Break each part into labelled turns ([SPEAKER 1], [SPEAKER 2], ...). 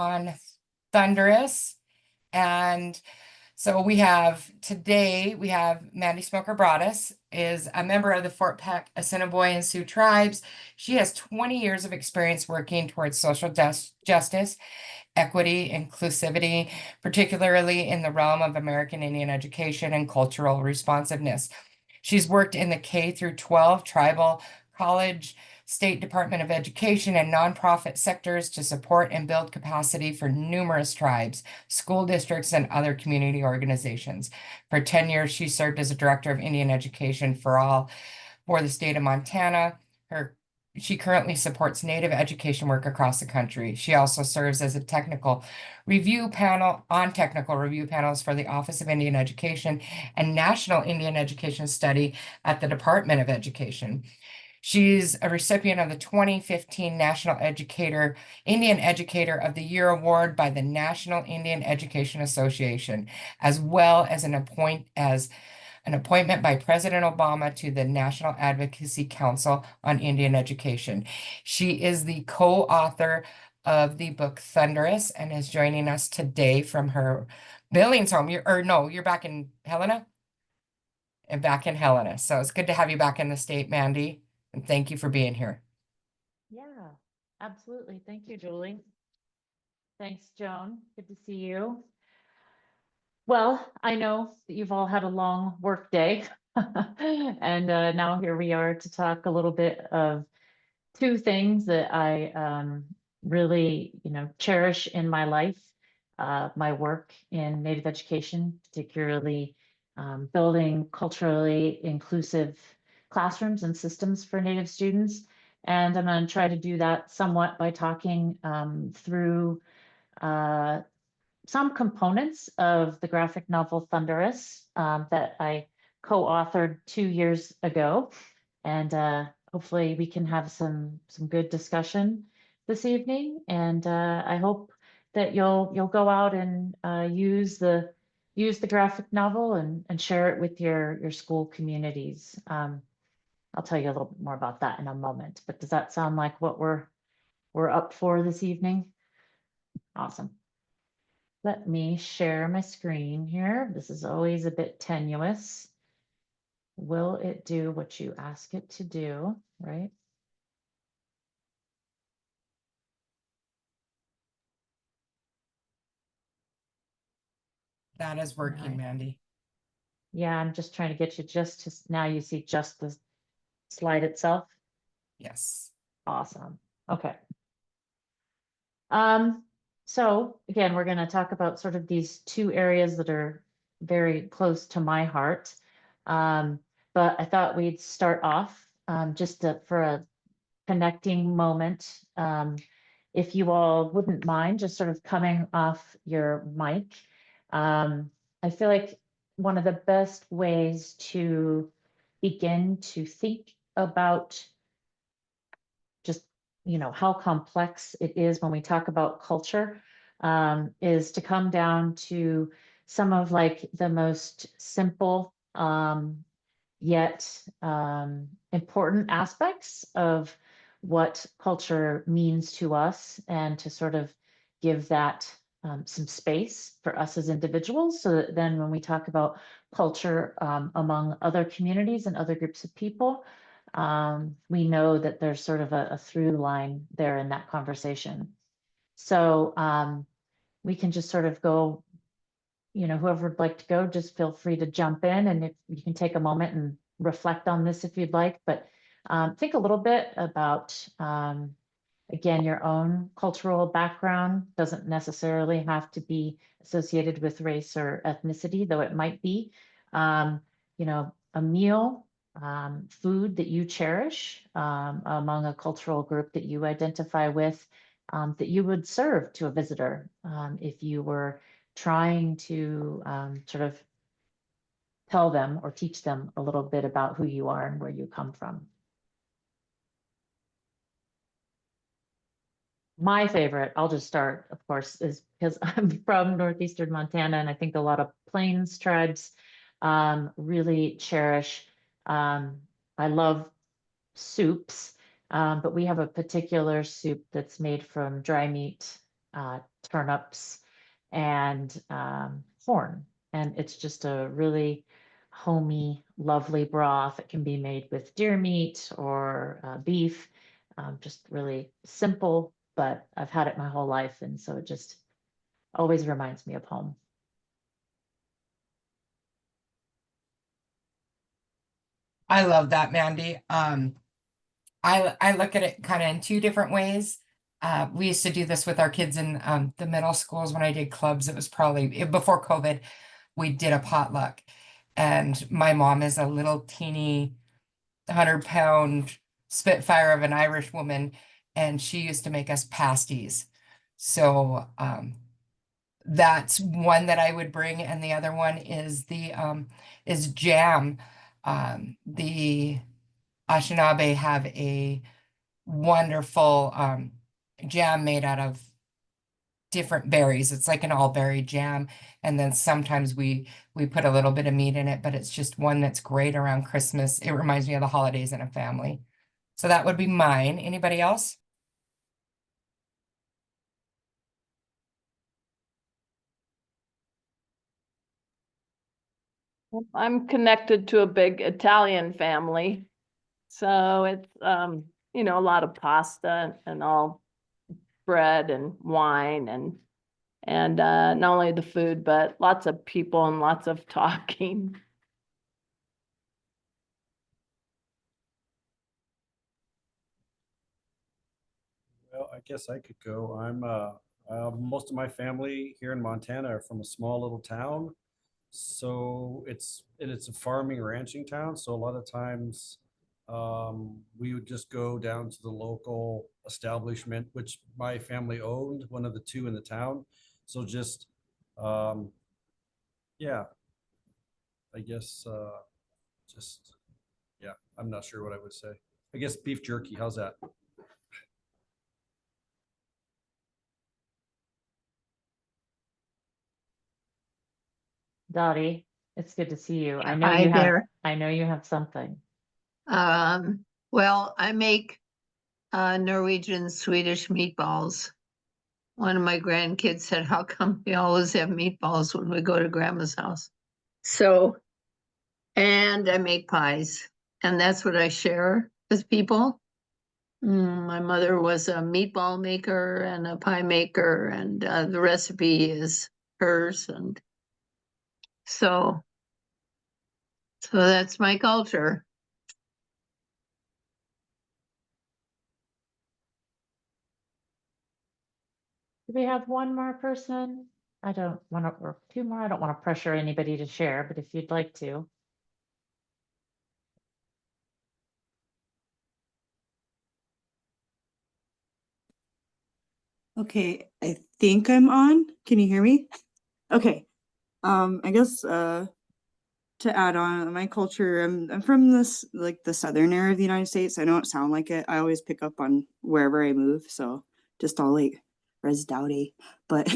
[SPEAKER 1] on Thunderous. And so today we have Mandy Smoker Broaddus is a member of the Fort Peck Assiniboine and Sioux tribes. She has 20 years of experience working towards social justice, equity, inclusivity, particularly in the realm of American Indian education and cultural responsiveness. She's worked in the K through 12 tribal college, State Department of Education, and nonprofit sectors to support and build capacity for numerous tribes, school districts, and other community organizations. For 10 years, she served as a director of Indian education for all for the state of Montana. She currently supports Native education work across the country. She also serves as a technical review panels for the Office of Indian Education and National Indian Education Study at the Department of Education. She's a recipient of the 2015 Indian Educator of the Year Award by the National Indian Education Association, as well as an appointment by President Obama to the National Advocacy Council on Indian Education. She is the co-author of the book Thunderous and is joining us today from her Billings home. You're back in Helena? And back in Helena. So it's good to have you back in the state, Mandy. And thank you for being here.
[SPEAKER 2] Yeah, absolutely. Thank you, Julie. Thanks, Joan. Good to see you. Well, I know that you've all had a long work day. And now here we are to talk a little bit of two things that I really, cherish in my life. My work in Native education, particularly building culturally inclusive classrooms and systems for Native students. And I'm going to try to do that somewhat by talking through some components of the graphic novel Thunderous that I co-authored 2 years ago. And hopefully we can have some good discussion this evening. And I hope that you'll go out and use the graphic novel and share it with your school communities. I'll tell you a little bit more about that in a moment, but does that sound like what we're up for this evening? Awesome. Let me share my screen here. This is always a bit tenuous. Will it do what you ask it to do, right?
[SPEAKER 1] That is working,
[SPEAKER 2] Right.
[SPEAKER 1] Mandy.
[SPEAKER 2] Yeah, I'm just trying to get you just to, now you see just the slide itself.
[SPEAKER 1] Yes.
[SPEAKER 2] Awesome. Okay. So again, we're going to talk about sort of these two areas that are very close to my heart. But I thought we'd start off for a connecting moment. If you all wouldn't mind just sort of coming off your mic. I feel like one of the best ways to begin to think about just how complex it is when we talk about culture is to come down to some of like the most simple yet important aspects of what culture means to us, and to sort of give that some space for us as individuals, so that then when we talk about culture among other communities and other groups of people, we know that there's sort of a through line there in that conversation. So we can just sort of go, whoever would like to go, just feel free to jump in, and if you can take a moment and reflect on this if you'd like, but think a little bit about, again, your own cultural background. Doesn't necessarily have to be associated with race or ethnicity, though it might be. A meal, food that you cherish among a cultural group that you identify with, that you would serve to a visitor if you were trying to sort of tell them or teach them a little bit about who you are and where you come from. My favorite, I'll just start, of course, is because I'm from northeastern Montana, and I think a lot of Plains tribes really cherish. I love soups, but we have a particular soup that's made from dry meat turnips, and corn. And it's just a really homey, lovely broth. It can be made with deer meat or beef. Just really simple, but I've had it my whole life. And so it just always reminds me of home.
[SPEAKER 1] I love that, Mandy. I look at it kind of in two different ways. We used to do this with our kids in the middle schools when I did clubs. It was probably before COVID. We did a potluck, and my mom is a little teeny 100-pound spitfire of an Irish woman, and she used to make us pasties. So that's one that I would bring, and the other one is the is jam. The Anishinaabe have a wonderful jam made out of different berries. It's like an all berry jam, and then sometimes we put a little bit of meat in it, but it's just one that's great around Christmas. It reminds me of the holidays in a family. So that would be mine. Anybody else?
[SPEAKER 3] I'm connected to a big Italian family. So it's, a lot of pasta and all bread and wine and not only the food, but lots of people and lots of talking.
[SPEAKER 4] Well, I guess I could go. Most of my family here in Montana are from a small little town. So it's a farming ranching town. So a lot of times we would just go down to the local establishment, which my family owned, one of the two in the town. So just, um, yeah, I guess, just, yeah, I'm not sure what I would say. I guess beef jerky. How's that?
[SPEAKER 2] Dottie, it's good to see you. I
[SPEAKER 5] Yeah,
[SPEAKER 2] know
[SPEAKER 5] hi
[SPEAKER 2] you have,
[SPEAKER 5] there.
[SPEAKER 2] I know you have something.
[SPEAKER 5] Well, I make Norwegian Swedish meatballs. One of my grandkids said, "How come we always have meatballs when we go to grandma's house?" So, and I make pies, and that's what I share with people. My mother was a meatball maker and a pie maker, and the recipe is hers, and so that's my culture.
[SPEAKER 2] Do we have one more person? I don't want to, or two more. I don't want to pressure anybody to share, but if you'd like to.
[SPEAKER 6] Okay, I think I'm on. Can you hear me? Okay. I guess to add on my culture, I'm from this like the southern area of the United States. I don't sound like it. I always pick up on wherever I move, so just all like res dowdy. But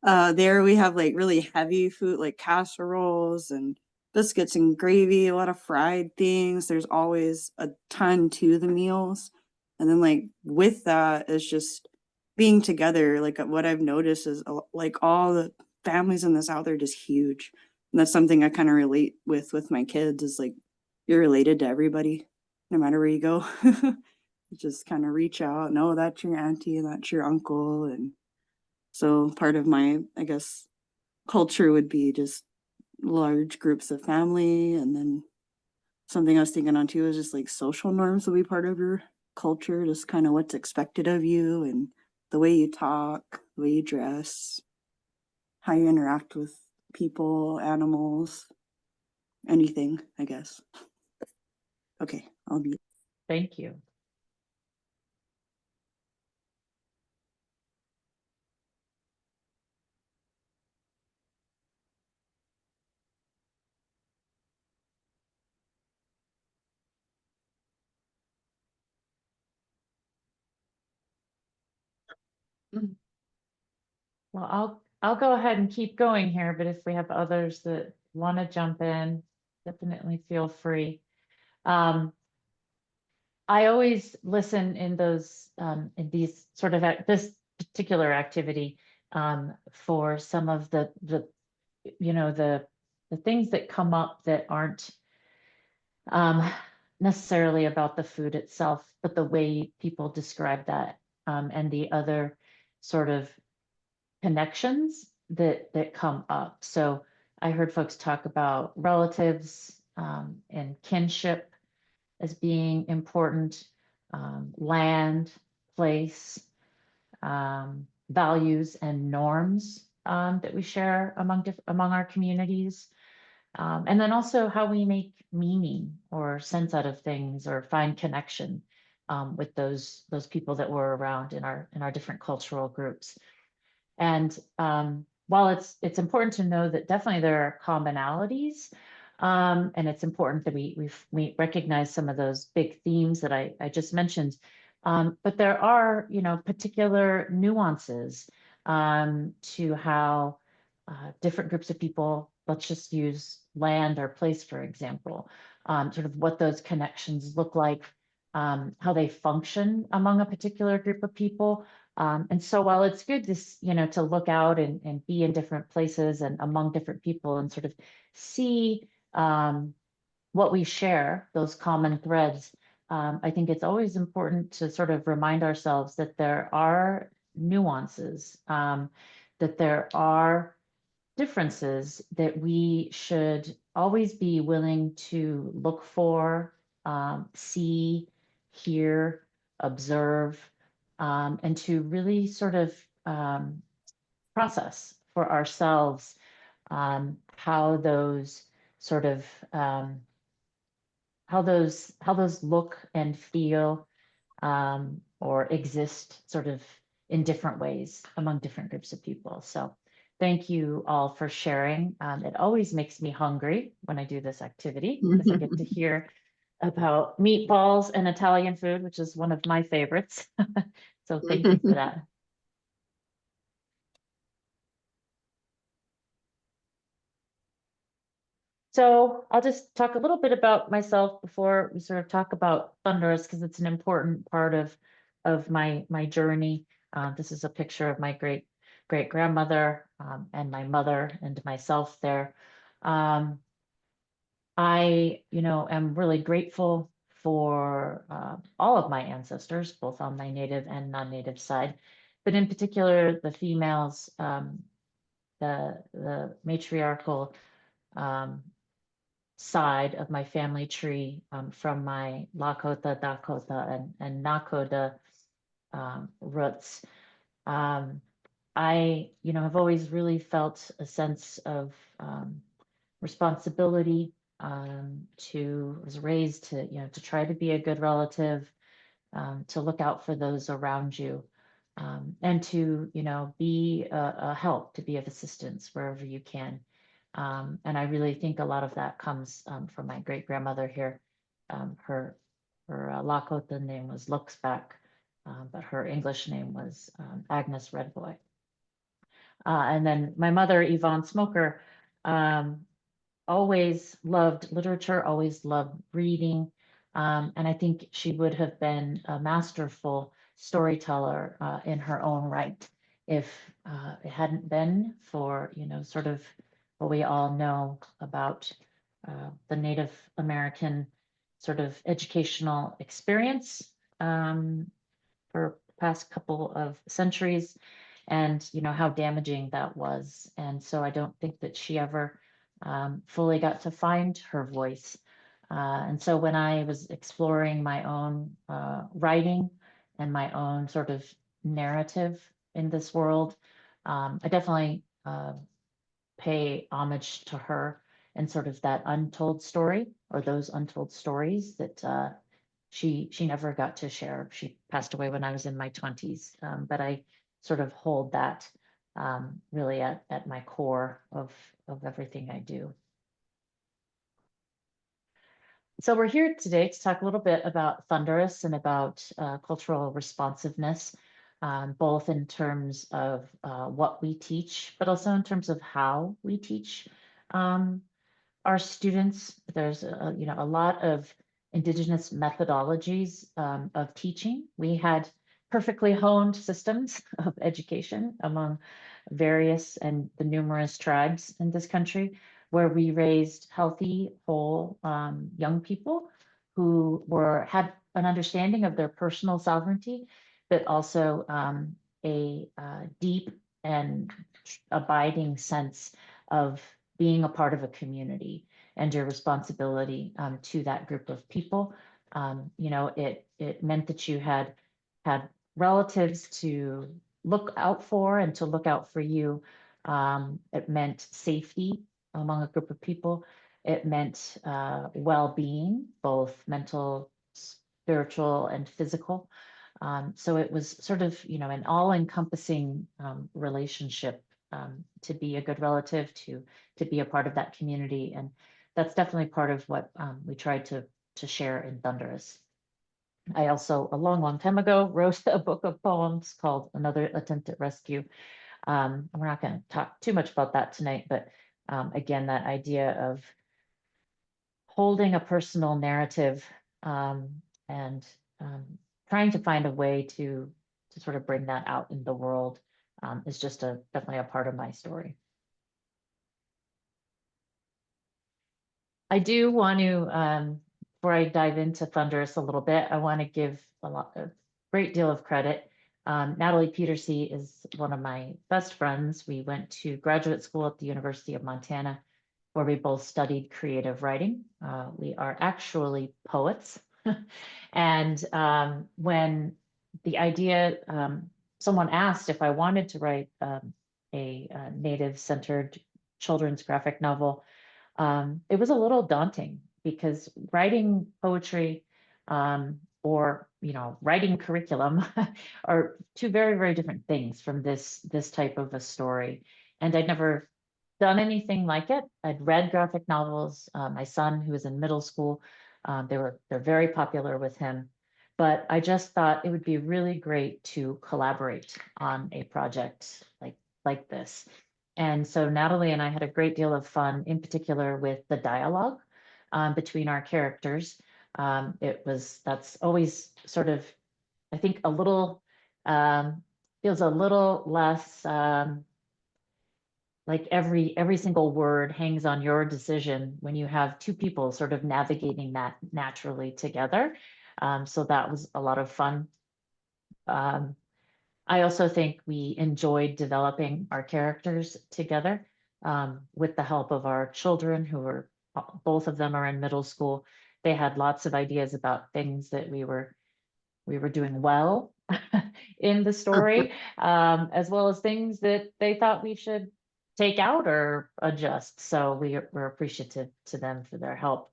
[SPEAKER 6] there we have like really heavy food like casseroles and biscuits and gravy, a lot of fried things. There's always a ton to the meals. And then like with that is just being together. Like what I've noticed is like all the families in the South are just huge. And that's something I kind of relate with my kids is like you're related to everybody, no matter where you go. You just kind of reach out, no, that's your auntie and that's your uncle. And so part of my, I guess, culture would be just large groups of family. And then something I was thinking on too is just like social norms will be part of your culture, just kind of what's expected of you and the way you talk, the way you dress, how you interact with people, animals, anything, I guess. Okay, I'll be.
[SPEAKER 2] Thank you. Well, I'll go ahead and keep going here, but if we have others that want to jump in, definitely feel free. I always listen in those in these sort of this particular activity for some of the the things that come up that aren't necessarily about the food itself, but the way people describe that and the other sort of connections that come up. So I heard folks talk about relatives and kinship as being important, land, place, values and norms that we share among our communities. And then also how we make meaning or sense out of things or find connection with those people that we're around in our different cultural groups. And while it's important to know that definitely there are commonalities, and it's important that we recognize some of those big themes that I just mentioned, but there are particular nuances to how different groups of people, let's just use land or place, for example, sort of what those connections look like, how they function among a particular group of people. And so while it's good to look out and be in different places and among different people and sort of see what we share, those common threads, I think it's always important to sort of remind ourselves that there are nuances, that there are differences that we should always be willing to look for, see, hear, observe, and to really sort of process for ourselves how those sort of how those look and feel or exist sort of in different ways among different groups of people. So thank you all for sharing. It always makes me hungry when I do this activity because I get to hear about meatballs and Italian food, which is one of my favorites. So thank you for that. So I'll just talk a little bit about myself before we sort of talk about Thunderous, because it's an important part of my journey. This is a picture of my great grandmother and my mother and myself there. I am really grateful for all of my ancestors, both on my native and non-native side, but in particular the females, the matriarchal side of my family tree from my Lakota, Dakota, and Nakota roots. I, have always really felt a sense of responsibility was raised to, to try to be a good relative, to look out for those around you, and to, be a help, to be of assistance wherever you can. And I really think a lot of that comes from my great grandmother here. Her Lakota name was Looksback, but her English name was Agnes Redboy. And then my mother, Yvonne Smoker, always loved literature, always loved reading. And I think she would have been a masterful storyteller in her own right if it hadn't been for, sort of what we all know about the Native American sort of educational experience for the past couple of centuries, and how damaging that was. And so I don't think that she ever fully got to find her voice. And so when I was exploring my own writing and my own sort of narrative in this world, I definitely pay homage to her and sort of that untold story, or those untold stories that she never got to share. She passed away when I was in my 20s, but I sort of hold that really at my core of everything I do. So we're here today to talk a little bit about Thunderous and about cultural responsiveness, both in terms of what we teach, but also in terms of how we teach our students. There's a lot of Indigenous methodologies of teaching. We had perfectly honed systems of education among various and the numerous tribes in this country, where we raised healthy, whole young people who had an understanding of their personal sovereignty, but also a deep and abiding sense of being a part of a community and your responsibility to that group of people. You know, it meant that you had relatives to look out for and to look out for you. It meant safety among a group of people. It meant well-being, both mental, spiritual, and physical. So it was sort of, you know, an all-encompassing relationship to be a good relative, to be a part of that community. And that's definitely part of what we tried to share in Thunderous. I also, a long, long time ago, wrote a book of poems called Another Attempt at Rescue. We're not going to talk too much about that tonight, but again, that idea of holding a personal narrative and trying to find a way to sort of bring that out in the world is just definitely a part of my story. I do want to, before I dive into Thunderous a little bit, I want to give a great deal of credit. Natalie Petersey is one of my best friends. We went to graduate school at the University of Montana, where we both studied creative writing. We are actually poets. And when the idea, someone asked if I wanted to write a Native-centered children's graphic novel, it was a little daunting because writing poetry or, you know, writing curriculum are two very, very different things from this type of a story. And I'd never done anything like it. I'd read graphic novels. My son, who was in middle school, they're very popular with him. But I just thought it would be really great to collaborate on a project like this. And so Natalie and I had a great deal of fun, in particular with the dialogue between our characters. That's always sort of, I think, a little, feels a little less like every single word hangs on your decision when you have two people sort of navigating that naturally together. So that was a lot of fun. I also think we enjoyed developing our characters together with the help of our children, who were, both of them are in middle school. They had lots of ideas about things that we were doing well in the story, as well as things that they thought we should take out or adjust. So we're appreciative to them for their help.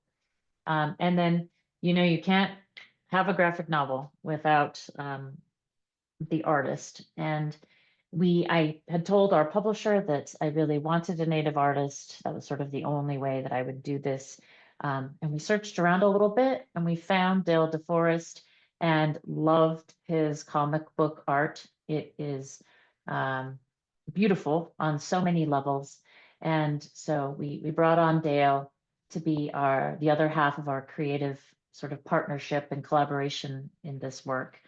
[SPEAKER 2] And then, you know, you can't have a graphic novel without the artist. And I had told our publisher that I really wanted a Native artist. That was sort of the only way that I would do this. And we searched around a little bit and we found Dale DeForest and loved his comic book art. It is beautiful on so many levels. And so we brought on Dale to be the other half of our creative sort of partnership and collaboration in this work.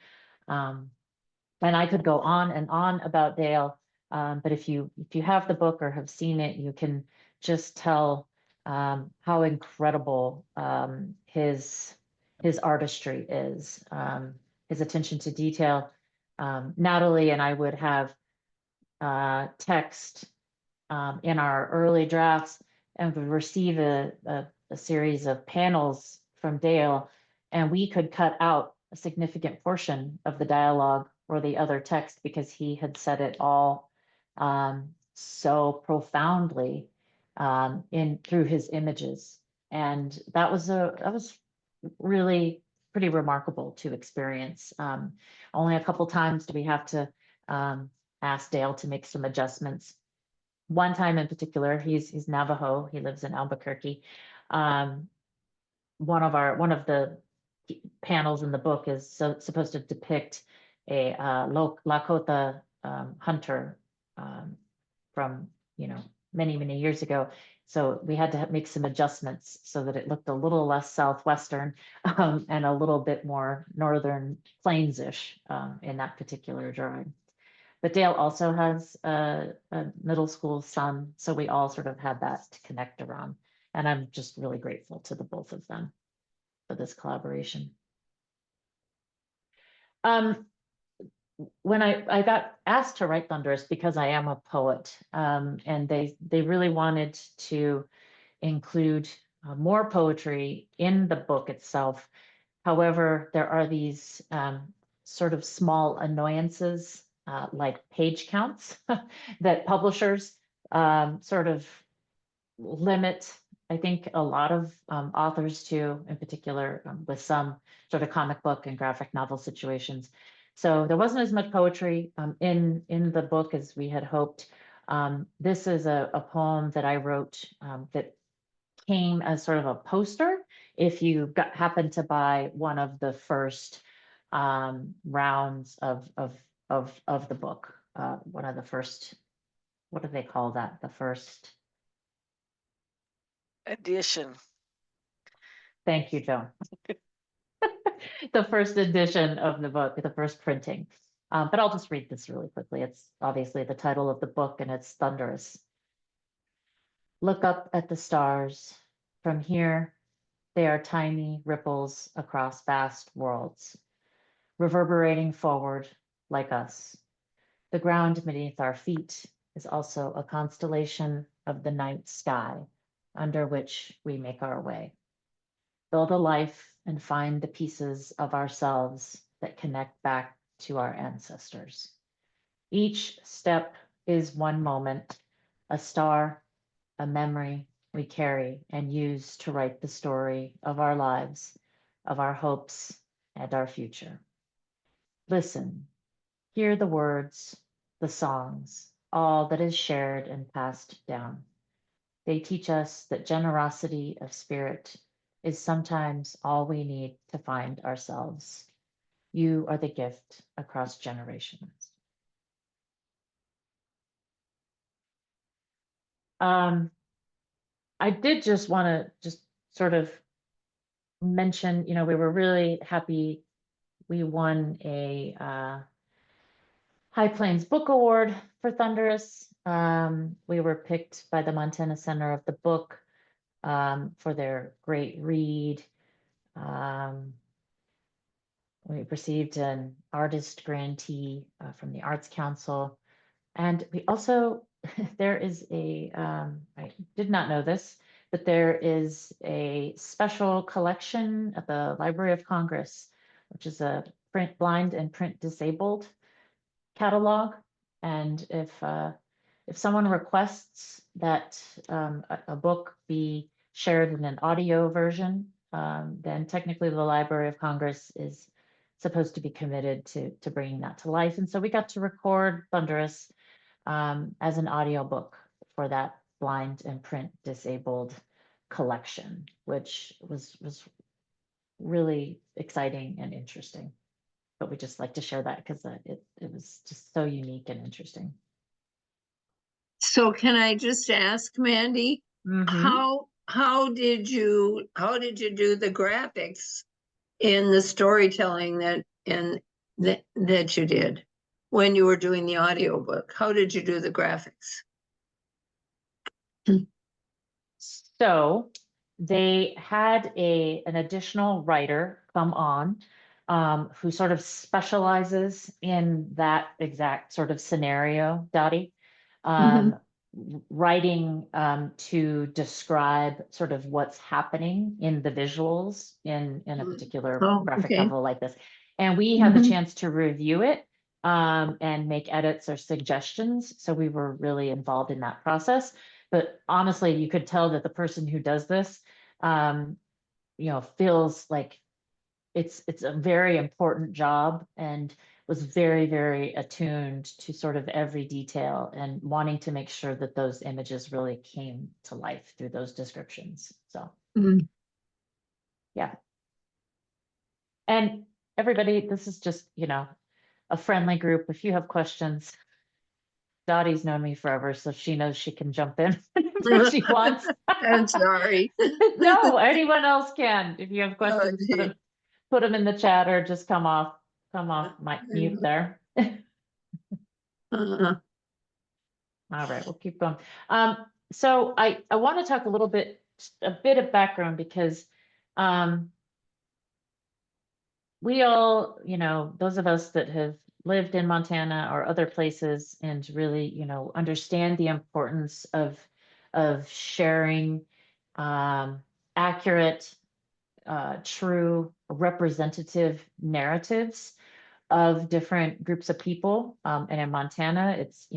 [SPEAKER 2] And I could go on and on about Dale, but if you have the book or have seen it, you can just tell how incredible his artistry is, his attention to detail. Natalie and I would have text in our early drafts and would receive a series of panels from Dale, and we could cut out a significant portion of the dialogue or the other text because he had said it all so profoundly through his images. And that was really pretty remarkable to experience. Only a couple times do we have to ask Dale to make some adjustments. One time in particular, he's Navajo. He lives in Albuquerque. One of the panels in the book is supposed to depict a Lakota hunter from, you know, many, many years ago. So we had to make some adjustments so that it looked a little less southwestern and a little bit more northern plains-ish in that particular drawing. But Dale also has a middle school son, so we all sort of had that to connect around. And I'm just really grateful to the both of them for this collaboration. When I got asked to write Thunderous because I am a poet, and they really wanted to include more poetry in the book itself. However, there are these sort of small annoyances like page counts that publishers sort of limit, I think, a lot of authors to, in particular, with some sort of comic book and graphic novel situations. So there wasn't as much poetry in the book as we had hoped. This is a poem that I wrote that came as sort of a poster. If you happen to buy one of the first rounds of the book, one of the first, what do they call that? The first.
[SPEAKER 7] Edition.
[SPEAKER 2] Thank you, Joan. The first edition of the book, the first printing. But I'll just read this really quickly. It's obviously the title of the book, and it's Thunderous. Look up at the stars. From here, they are tiny ripples across vast worlds, reverberating forward like us. The ground beneath our feet is also a constellation of the night sky under which we make our way. Build a life and find the pieces of ourselves that connect back to our ancestors. Each step is one moment, a star, a memory we carry and use to write the story of our lives, of our hopes, and our future. Listen, hear the words, the songs, all that is shared and passed down. They teach us that generosity of spirit is sometimes all we need to find ourselves. You are the gift across generations. I did just want to just sort of mention, we were really happy. We won a High Plains Book Award for Thunderous. We were picked by the Montana Center of the Book for their great read. We received an artist grantee from the Arts Council. And we also, there is I did not know this, but there is a special collection at the Library of Congress, which is a print blind and print disabled catalog. And if someone requests that a book be shared in an audio version, then technically the Library of Congress is supposed to be committed to bringing that to life. And so we got to record Thunderous as an audiobook for that blind and print disabled collection, which was really exciting and interesting. But we just like to share that because it was just so unique and interesting.
[SPEAKER 5] So can I just ask, Mandy, how did you do the graphics in the storytelling that you did when you were doing the audiobook? How did you do the graphics?
[SPEAKER 2] So they had an additional writer come on who sort of specializes in that exact sort of scenario, Dottie. Writing to describe sort of what's happening in the visuals in a particular graphic novel like this. And we had the chance to review it and make edits or suggestions. So we were really involved in that process. But honestly, you could tell that the person who does this, feels like it's a very important job and was very, very attuned to sort of every detail and wanting to make sure that those images really came to life through those descriptions. So, yeah. And everybody, this is just, a friendly group. If you have questions, Dottie's known me forever, so she knows she can jump in if she wants.
[SPEAKER 5] I'm sorry.
[SPEAKER 2] No, anyone else can. If you have questions,
[SPEAKER 5] gee.
[SPEAKER 2] put them in the chat or just come off mute there.
[SPEAKER 5] Uh,
[SPEAKER 2] All right, we'll keep going. So I want to talk a bit of background because we all, those of us that have lived in Montana or other places and really, understand the importance of sharing accurate, true, representative narratives of different groups of people. And in Montana, it's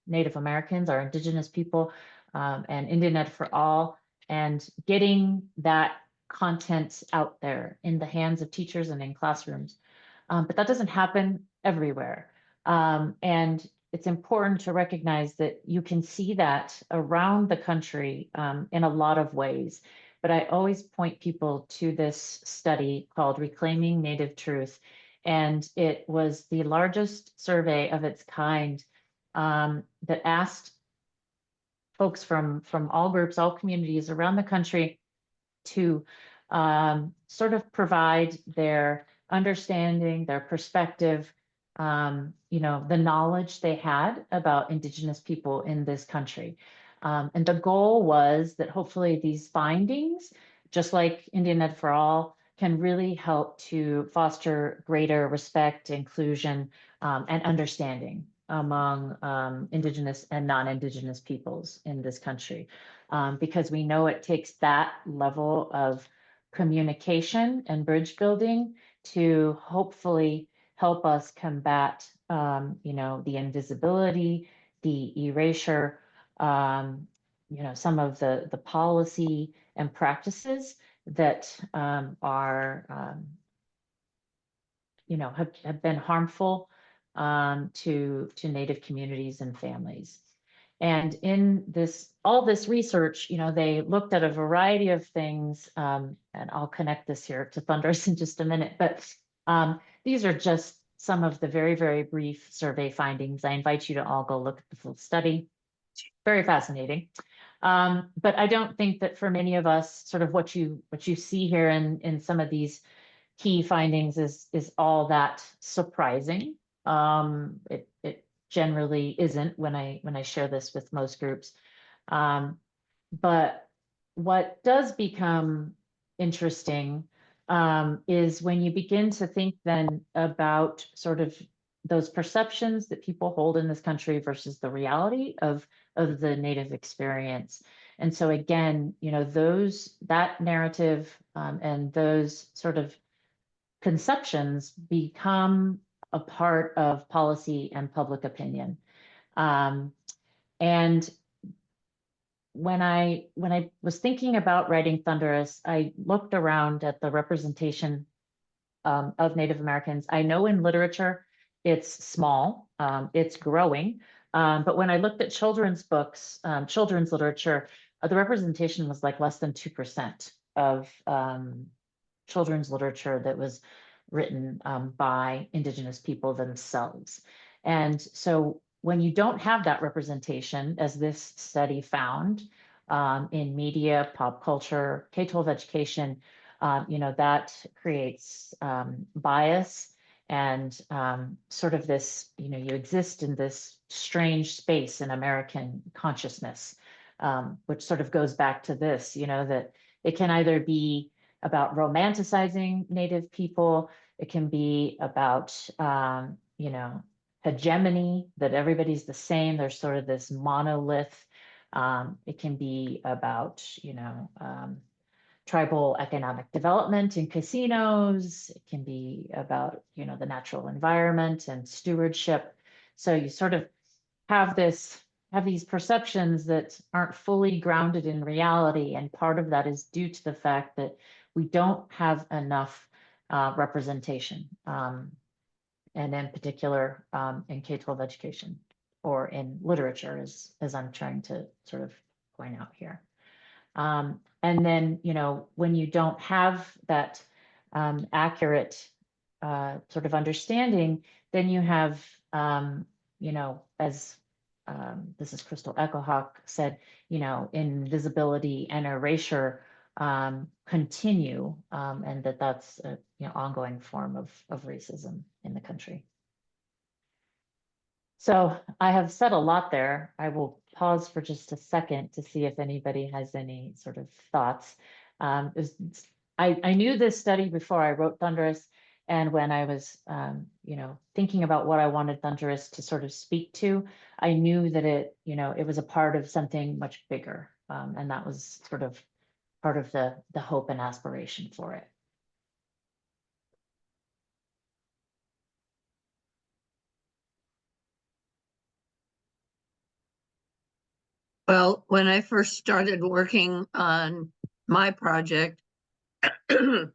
[SPEAKER 2] Native Americans, our indigenous people, and Indian Ed for All, and getting that content out there in the hands of teachers and in classrooms. But that doesn't happen everywhere. And it's important to recognize that you can see that around the country in a lot of ways. But I always point people to this study called Reclaiming Native Truth. And it was the largest survey of its kind that asked folks from all groups, all communities around the country to sort of provide their understanding, their perspective, the knowledge they had about Indigenous people in this country. And the goal was that hopefully these findings, just like Indian Ed for All, can really help to foster greater respect, inclusion, and understanding among Indigenous and non-Indigenous peoples in this country. Because we know it takes that level of communication and bridge building to hopefully help us combat, the invisibility, the erasure, some of the policy and practices that have been harmful to Native communities and families. And in all this research, they looked at a variety of things, and I'll connect this here to Thunderous in just a minute, but these are just some of the very, very brief survey findings. I invite you to all go look at the full study. Very fascinating. But I don't think that for many of us, sort of what you see here in some of these key findings is all that surprising. It generally isn't when I share this with most groups. But what does become interesting is when you begin to think then about sort of those perceptions that people hold in this country versus the reality of the Native experience. And so again, that narrative and those sort of conceptions become a part of policy and public opinion. And when I was thinking about writing Thunderous, I looked around at the representation of Native Americans. I know in literature, it's small, it's growing. But when I looked at children's books, children's literature, the representation was like less than 2% of children's literature that was written by Indigenous people themselves. And so when you don't have that representation, as this study found, in media, pop culture, K-12 education, that creates bias and sort of this, you exist in this strange space in American consciousness, which sort of goes back to this, that it can either be about romanticizing Native people. It can be about, hegemony, that everybody's the same. There's sort of this monolith. It can be about, tribal economic development in casinos. It can be about, the natural environment and stewardship. So you sort of have these perceptions that aren't fully grounded in reality. And part of that is due to the fact that we don't have enough representation, and in particular in K-12 education or in literature, as I'm trying to sort of point out here. And then, when you don't have that accurate sort of understanding, then you have, as this is Crystal Echohawk, said, you know, invisibility and erasure continue, and that's a you know, ongoing form of racism in the country. So I have said a lot there. I will pause for just a second to see if anybody has any sort of thoughts. I knew this study before I wrote Thunderous, and when I was, you know, thinking about what I wanted Thunderous to sort of speak to, I knew that it, you know, it was a part of something much bigger, and that was sort of part of the hope and aspiration for it.
[SPEAKER 5] Well, when I first started working on my project in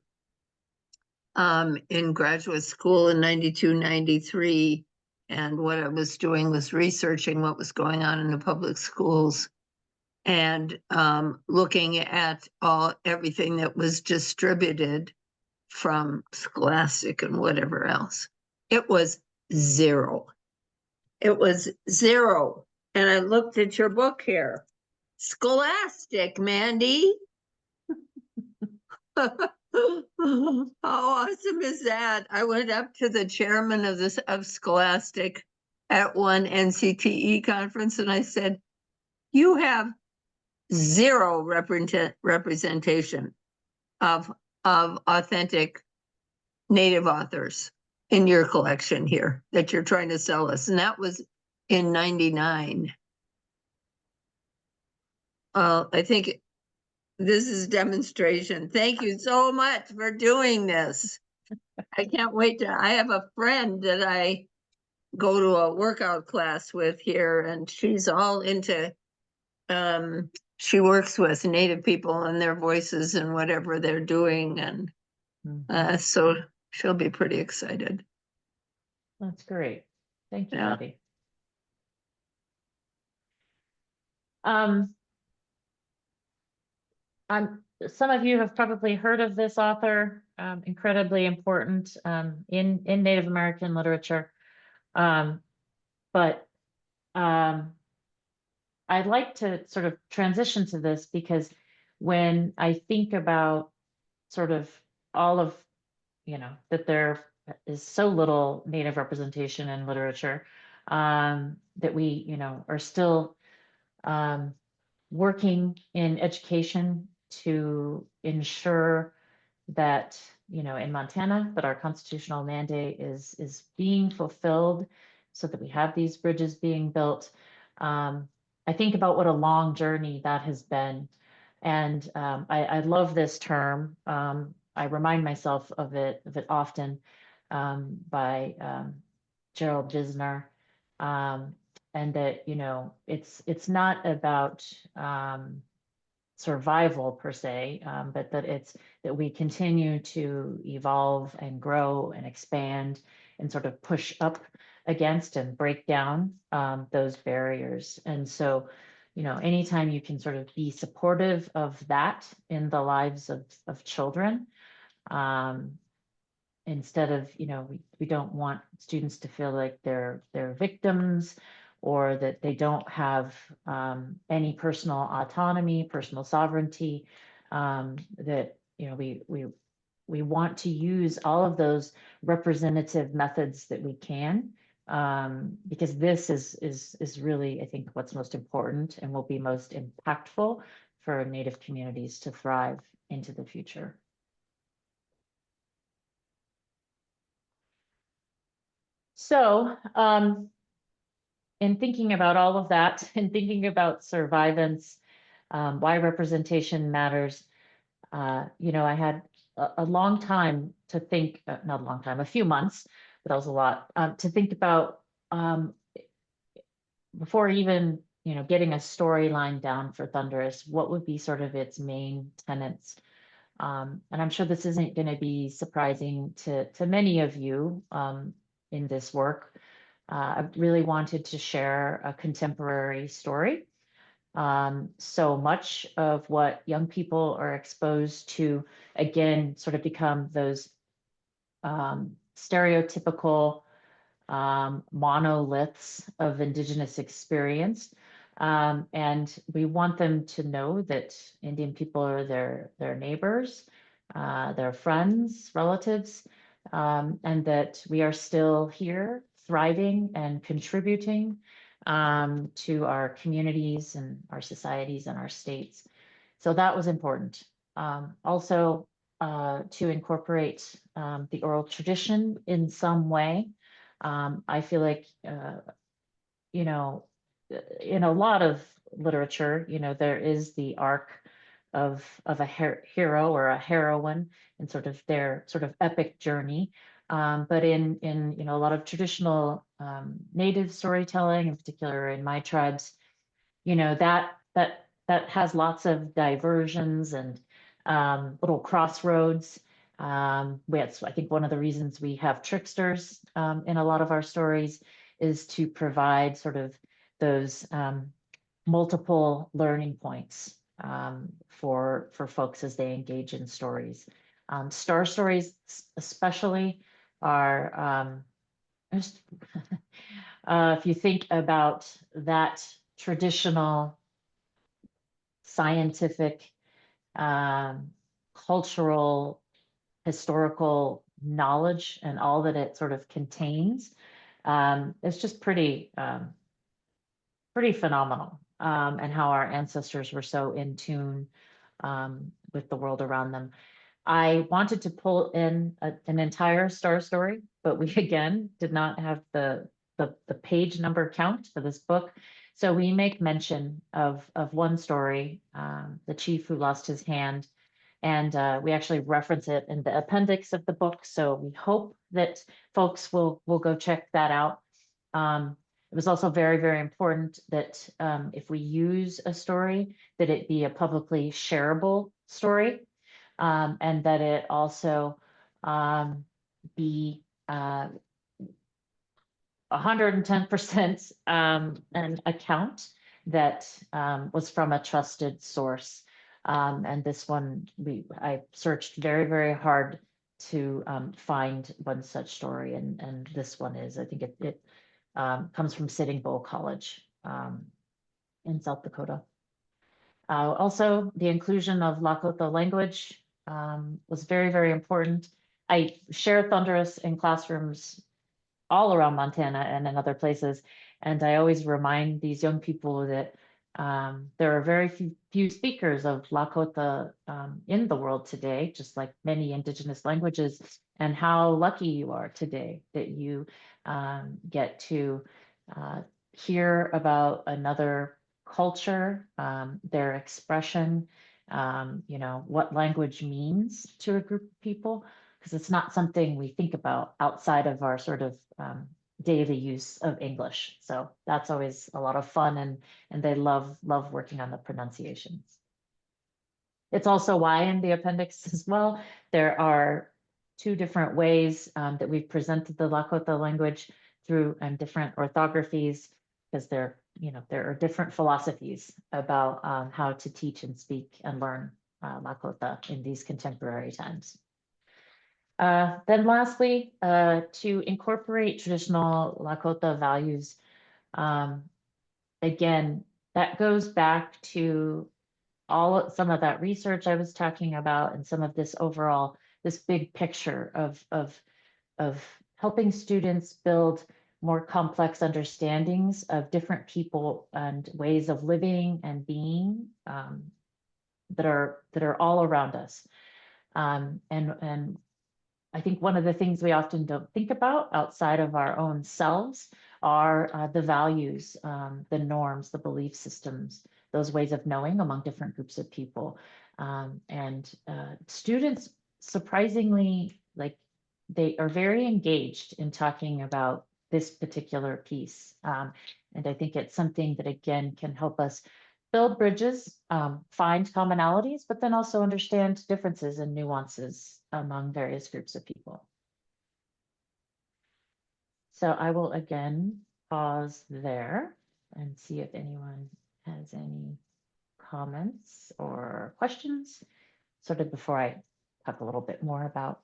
[SPEAKER 5] graduate school in 92, 93, and what I was doing was researching what was going on in the public schools and looking at everything that was distributed from Scholastic and whatever else. It was zero. It was zero. And I looked at your book here. Scholastic, Mandy. How awesome is that? I went up to the chairman of Scholastic at one NCTE conference and I said, you have zero representation of authentic Native authors in your collection here that you're trying to sell us. And that was in 99. I think this is demonstration. Thank you so much for doing this. I can't wait I have a friend that I go to a workout class with here, and she's all into, she works with Native people and their voices and whatever they're doing. And so she'll be pretty excited.
[SPEAKER 2] That's great. Thank you,
[SPEAKER 5] Yeah.
[SPEAKER 2] Debbie. Some of you have probably heard of this author, incredibly important in Native American literature. But I'd like to sort of transition to this because when I think about sort of all of, you know, that there is so little Native representation in literature, that we, you know, are still working in education to ensure that, you know, in Montana, that our constitutional mandate is being fulfilled so that we have these bridges being built. I think about what a long journey that has been. And I love this term. I remind myself of it often by Gerald Gisner. And that, you know, it's not about survival per se, but that we continue to evolve and grow and expand and sort of push up against and break down those barriers. And so, you know, anytime you can sort of be supportive of that in the lives of children, instead of, you know, we don't want students to feel like they're victims or that they don't have any personal autonomy, personal sovereignty, that, you know, we want to use all of those representative methods that we can, because this is really, I think, what's most important and will be most impactful for Native communities to thrive into the future. So, in thinking about all of that and thinking about survivance, why representation matters, you know, I had a long time to think, not a long time, a few months, but that was a lot, to think about before even, you know, getting a storyline down for Thunderous, what would be sort of its main tenets. And I'm sure this isn't going to be surprising to many of you in this work. I really wanted to share a contemporary story. So much of what young people are exposed to, again, sort of become those stereotypical monoliths of Indigenous experience. And we want them to know that Indian people are their neighbors, their friends, relatives, and that we are still here, thriving and contributing to our communities and our societies and our states. So that was important. Also, to incorporate the oral tradition in some way. I feel like, you know, in a lot of literature, there is the arc of a hero or a heroine and sort of their sort of epic journey. But in a lot of traditional native storytelling, in particular in my tribes, that has lots of diversions and little crossroads. That's, I think, one of the reasons we have tricksters in a lot of our stories is to provide sort of those multiple learning points for folks as they engage in stories. Star stories especially are just if you think about that traditional scientific, cultural, historical knowledge and all that it sort of contains, it's just pretty phenomenal. And how our ancestors were so in tune with the world around them. I wanted to pull in an entire star story, but we again did not have the page number count for this book. So we make mention of one story, the chief who lost his hand, and we actually reference it in the appendix of the book. So we hope that folks will go check that out. It was also very, very important that if we use a story, that it be a publicly shareable story, and that it also be 110% an account that was from a trusted source. And this one, I searched very, very hard to find one such story, and this one is, I think it comes from Sitting Bull College in South Dakota. Also, the inclusion of Lakota language was very, very important. I share Thunderous in classrooms all around Montana and in other places. And I always remind these young people that there are very few speakers of Lakota in the world today, just like many Indigenous languages, and how lucky you are today that you get to hear about another culture, their expression, what language means to a group of people, because it's not something we think about outside of our sort of daily use of English. So that's always a lot of fun, and they love working on the pronunciations. It's also why in the appendix as well, there are 2 different ways that we've presented the Lakota language through different orthographies, because there are different philosophies about how to teach and speak and learn Lakota in these contemporary times. Then lastly, to incorporate traditional Lakota values, again, that goes back to some of that research I was talking about, and some of this overall, this big picture of helping students build more complex understandings of different people and ways of living and being that are all around us. And I think one of the things we often don't think about outside of our own selves are the values, the norms, the belief systems, those ways of knowing among different groups of people. And students, surprisingly, they are very engaged in talking about this particular piece. And I think it's something that, again, can help us build bridges, find commonalities, but then also understand differences and nuances among various groups of people. So I will again pause there and see if anyone has any comments or questions, sort of before I talk a little bit more about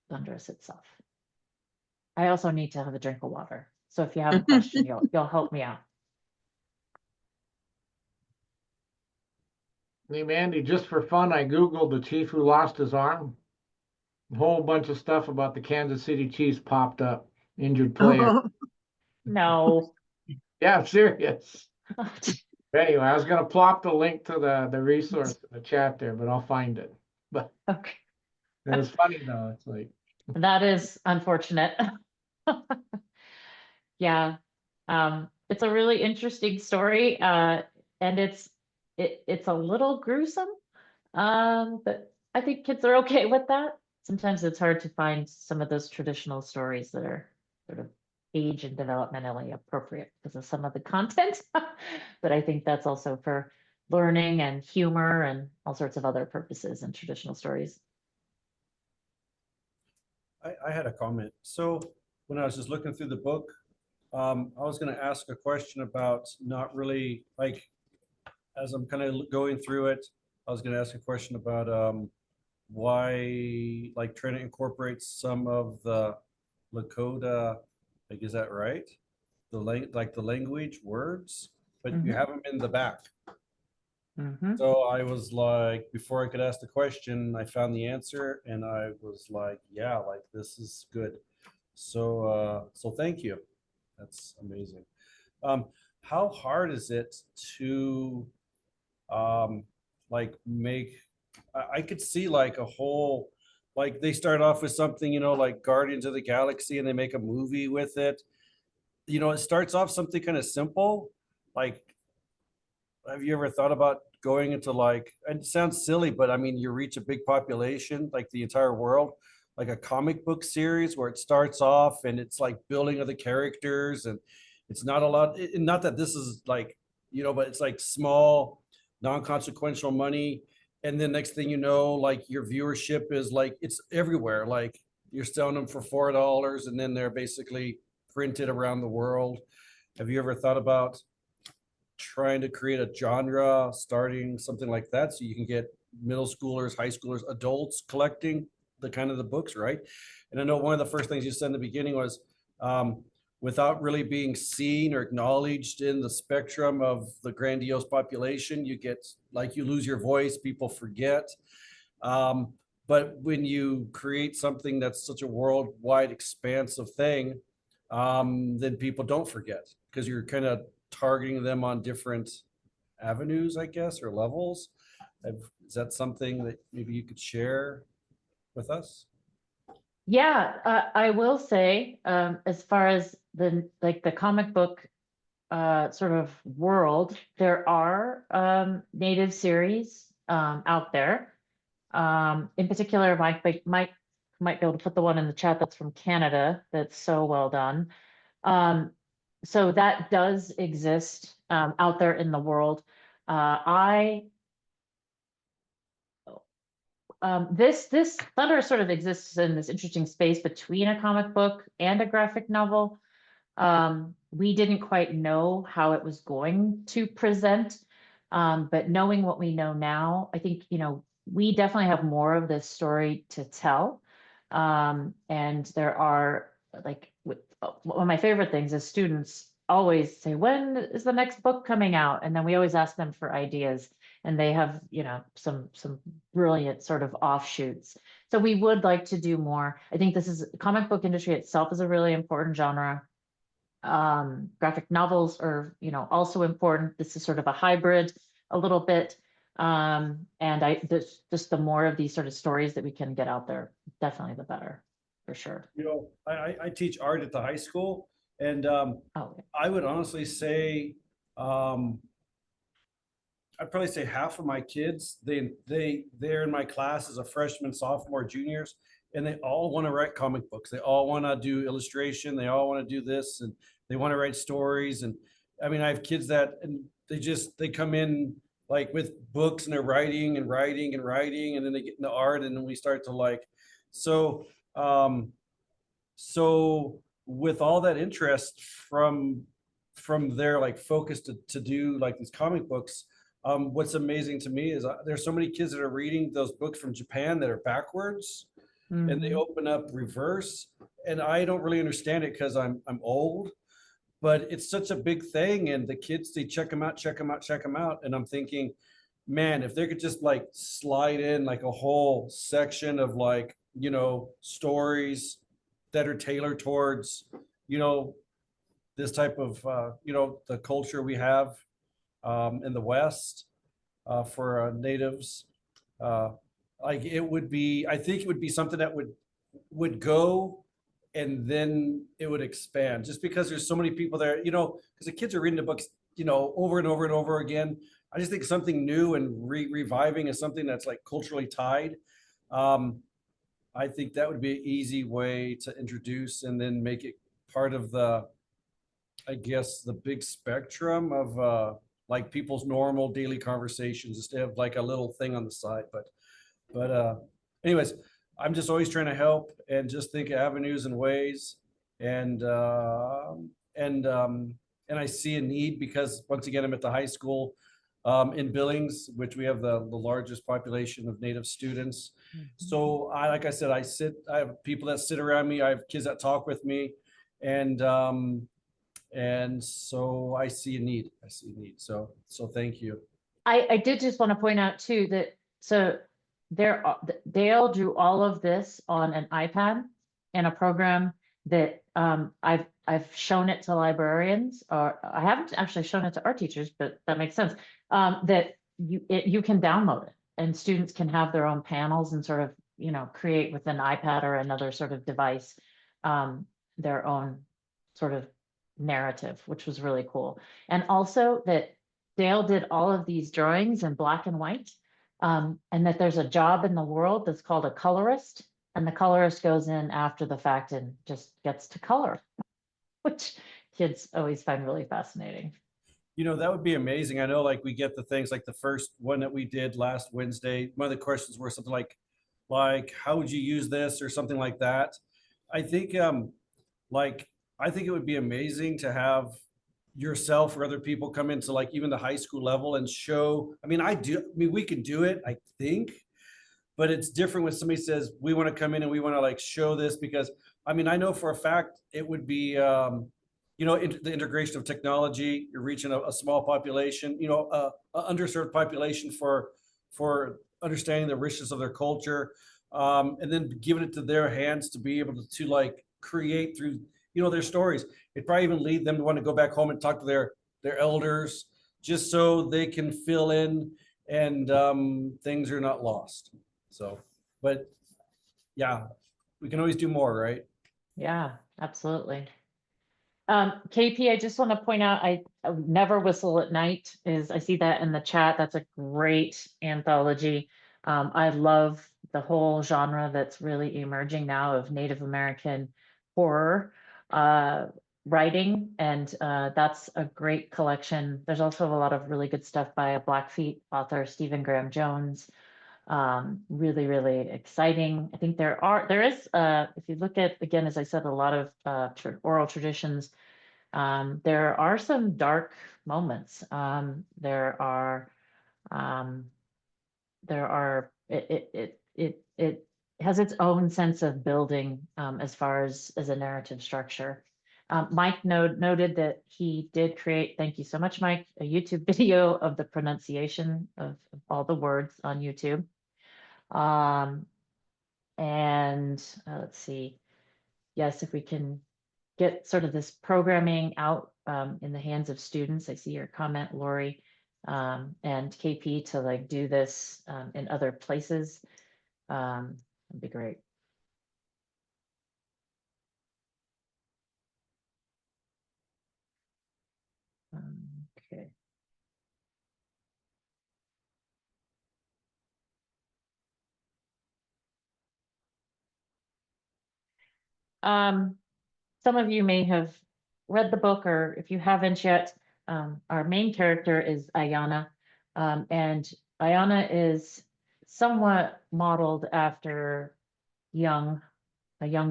[SPEAKER 2] Thunderous itself. I also need to have a drink of water. So if you have a question, you'll help me out.
[SPEAKER 7] Hey, Mandy, just for fun, I Googled the chief who lost his arm. A whole bunch of stuff about the Kansas City Chiefs popped up. Injured player.
[SPEAKER 2] No.
[SPEAKER 7] Yeah, I'm serious. Anyway, I was gonna plop the link to the resource in the chat there, but I'll find it. But
[SPEAKER 2] Okay.
[SPEAKER 7] it was funny though. It's like,
[SPEAKER 2] That is unfortunate. Yeah. It's a really interesting story. And it's a little gruesome. But I think kids are okay with that. Sometimes it's hard to find some of those traditional stories that are sort of age and developmentally appropriate because of some of the content. But I think that's also for learning and humor and all sorts of other purposes in traditional stories.
[SPEAKER 4] I had a comment. So when I was just looking through the book, I was going to ask a question about not really like, as I'm kind of going through it, I was going to ask a question about why, like, trying to incorporate some of the Lakota, like, is that right? Like the language words, but you
[SPEAKER 2] Mhm.
[SPEAKER 4] have them in the back.
[SPEAKER 2] Mhm.
[SPEAKER 4] So I was like, before I could ask the question, I found the answer and I was like, yeah, like this is good. So thank you. That's amazing. How hard is it to like make, I could see like a whole, like they start off with something, like Guardians of the Galaxy and they make a movie with it. It starts off something kind of simple, like have you ever thought about going into like, and it sounds silly, but I mean, you reach a big population, like the entire world, like a comic book series where it starts off and it's like building of the characters and it's not a lot, not that this is like, but it's like small, non-consequential money. And then next thing you know, like your viewership is like, it's everywhere. Like you're selling them for $4 and then they're basically printed around the world. Have you ever thought about trying to create a genre, starting something like that, so you can get middle schoolers, high schoolers, adults collecting the kind of the books, right? And I know one of the first things you said in the beginning was without really being seen or acknowledged in the spectrum of the grandiose population, you get like you lose your voice, people forget. But when you create something that's such a worldwide expansive thing, then people don't forget because you're kind of targeting them on different avenues, I guess, or levels. Is that something that maybe you could share with us?
[SPEAKER 2] Yeah, I will say, as far as the comic book sort of world, there are native series out there. In particular, Mike might be able to put the one in the chat that's from Canada. That's so well done. So that does exist out there in the world. This Thunder sort of exists in this interesting space between a comic book and a graphic novel. We didn't quite know how it was going to present, but knowing what we know now, I think, we definitely have more of this story to tell. And there are one of my favorite things is students always say, when is the next book coming out? And then we always ask them for ideas and they have, some brilliant sort of offshoots. So we would like to do more. I think comic book industry itself is a really important genre. Graphic novels are, also important. This is sort of a hybrid a little bit. And just the more of these sort of stories that we can get out there, definitely the better, for sure.
[SPEAKER 4] I teach art at the high school, and
[SPEAKER 2] Oh,
[SPEAKER 4] I would honestly say, I'd probably say half of my kids, they're in my class as a freshman, sophomore, juniors, and they all want to write comic books. They all want to do illustration. They all want to do this, and they want to write stories. And I mean, I have kids that, and they come in like with books and they're writing and writing and writing, and then they get into art, and then we start to like, so, so with all that interest from their like focus to do like these comic books, what's amazing to me is there's so many kids that are reading those books from Japan that are backwards. and they
[SPEAKER 2] Mhm.
[SPEAKER 4] open up reverse. And I don't really understand it because I'm old, but it's such a big thing. And the kids, they check them out, check them out, check them out. And I'm thinking, man, if they could just like slide in like a whole section of like, stories that are tailored towards, this type of, the culture we have in the West for natives. Uh, like it would be, I think it would be something that would go and then it would expand just because there's so many people there, because the kids are reading the books, over and over and over again. I just think something new and reviving is something that's like culturally tied. Um, I think that would be an easy way to introduce and then make it part of I guess, the big spectrum of like people's normal daily conversations instead of like a little thing on the side. But anyways, I'm just always trying to help and just think of avenues and ways. And and um, and I see a need because once again, I'm at the high school in Billings, which we have the largest population of Native students. So like I said, I have people that sit around me. I have kids that talk with me, and so I see a need. I see a need. So thank you.
[SPEAKER 2] I did just want to point out too that so Dale drew all of this on an iPad in a program that I've shown it to librarians, or I haven't actually shown it to art teachers, but that makes sense. That you can download it and students can have their own panels and sort of create with an iPad or another sort of device their own sort of narrative, which was really cool. And also that Dale did all of these drawings in black and white, and that there's a job in the world that's called a colorist, and the colorist goes in after the fact and just gets to color, which kids always find really fascinating.
[SPEAKER 4] That would be amazing. I know like we get the things like the first one that we did last Wednesday. One of the questions were something like how would you use this or something like that. I think like I think it would be amazing to have yourself or other people come into like even the high school level and show. I mean, we can do it, I think, but it's different when somebody says we want to come in and we want to like show this because I mean, I know for a fact it would be the integration of technology. You're reaching a small population, a underserved population for understanding the richness of their culture, and then giving it to their hands to be able to like create through their stories. It probably even lead them to want to go back home and talk to their elders just so they can fill in and things are not lost. So, but yeah, we can always do more, right?
[SPEAKER 2] Yeah, absolutely. KP, I just want to point out, I Never Whistle at Night is, I see that in the chat. That's a great anthology. I love the whole genre that's really emerging now of Native American horror writing, and that's a great collection. There's also a lot of really good stuff by a Blackfeet author, Stephen Graham Jones. Really, really exciting. I think there is, if you look at, again, as I said, a lot of oral traditions, there are some dark moments. It has its own sense of building as far as a narrative structure. Mike noted that he did create, thank you so much, Mike, a YouTube video of the pronunciation of all the words on YouTube. And let's see, yes, if we can get sort of this programming out in the hands of students. I see your comment, Lori, and KP to like do this in other places. That'd be great. Okay. Some of you may have read the book, or if you haven't yet, our main character is Ayana, and Ayana is somewhat modeled after a young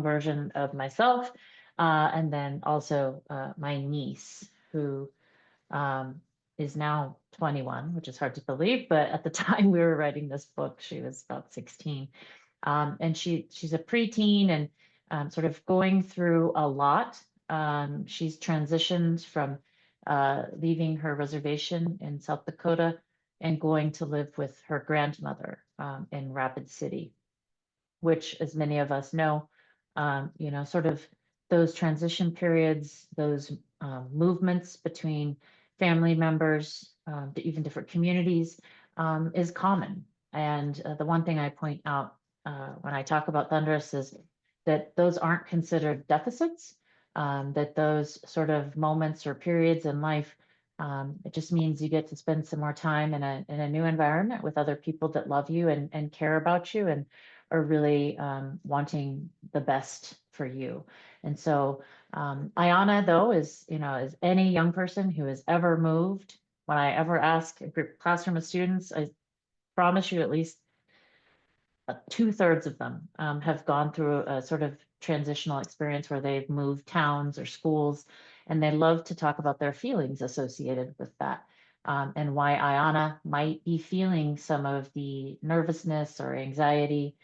[SPEAKER 2] version of myself, and then also my niece, who is now 21, which is hard to believe, but at the time we were writing this book, she was about 16. And she's a preteen and sort of going through a lot. She's transitioned from leaving her reservation in South Dakota and going to live with her grandmother in Rapid City, which, as many of us know, sort of those transition periods, those movements between family members, to even different communities, is common. And the one thing I point out when I talk about Thunderous is that those aren't considered deficits, that those sort of moments or periods in life, it just means you get to spend some more time in a new environment with other people that love you and care about you and are really wanting the best for you. And so Ayana, though, is, as any young person who has ever moved, when I ever ask a classroom of students, I promise you at least 2/3 of them have gone through a sort of transitional experience where they've moved towns or schools, and they love to talk about their feelings associated with that, and why Ayana might be feeling some of the nervousness or anxiety,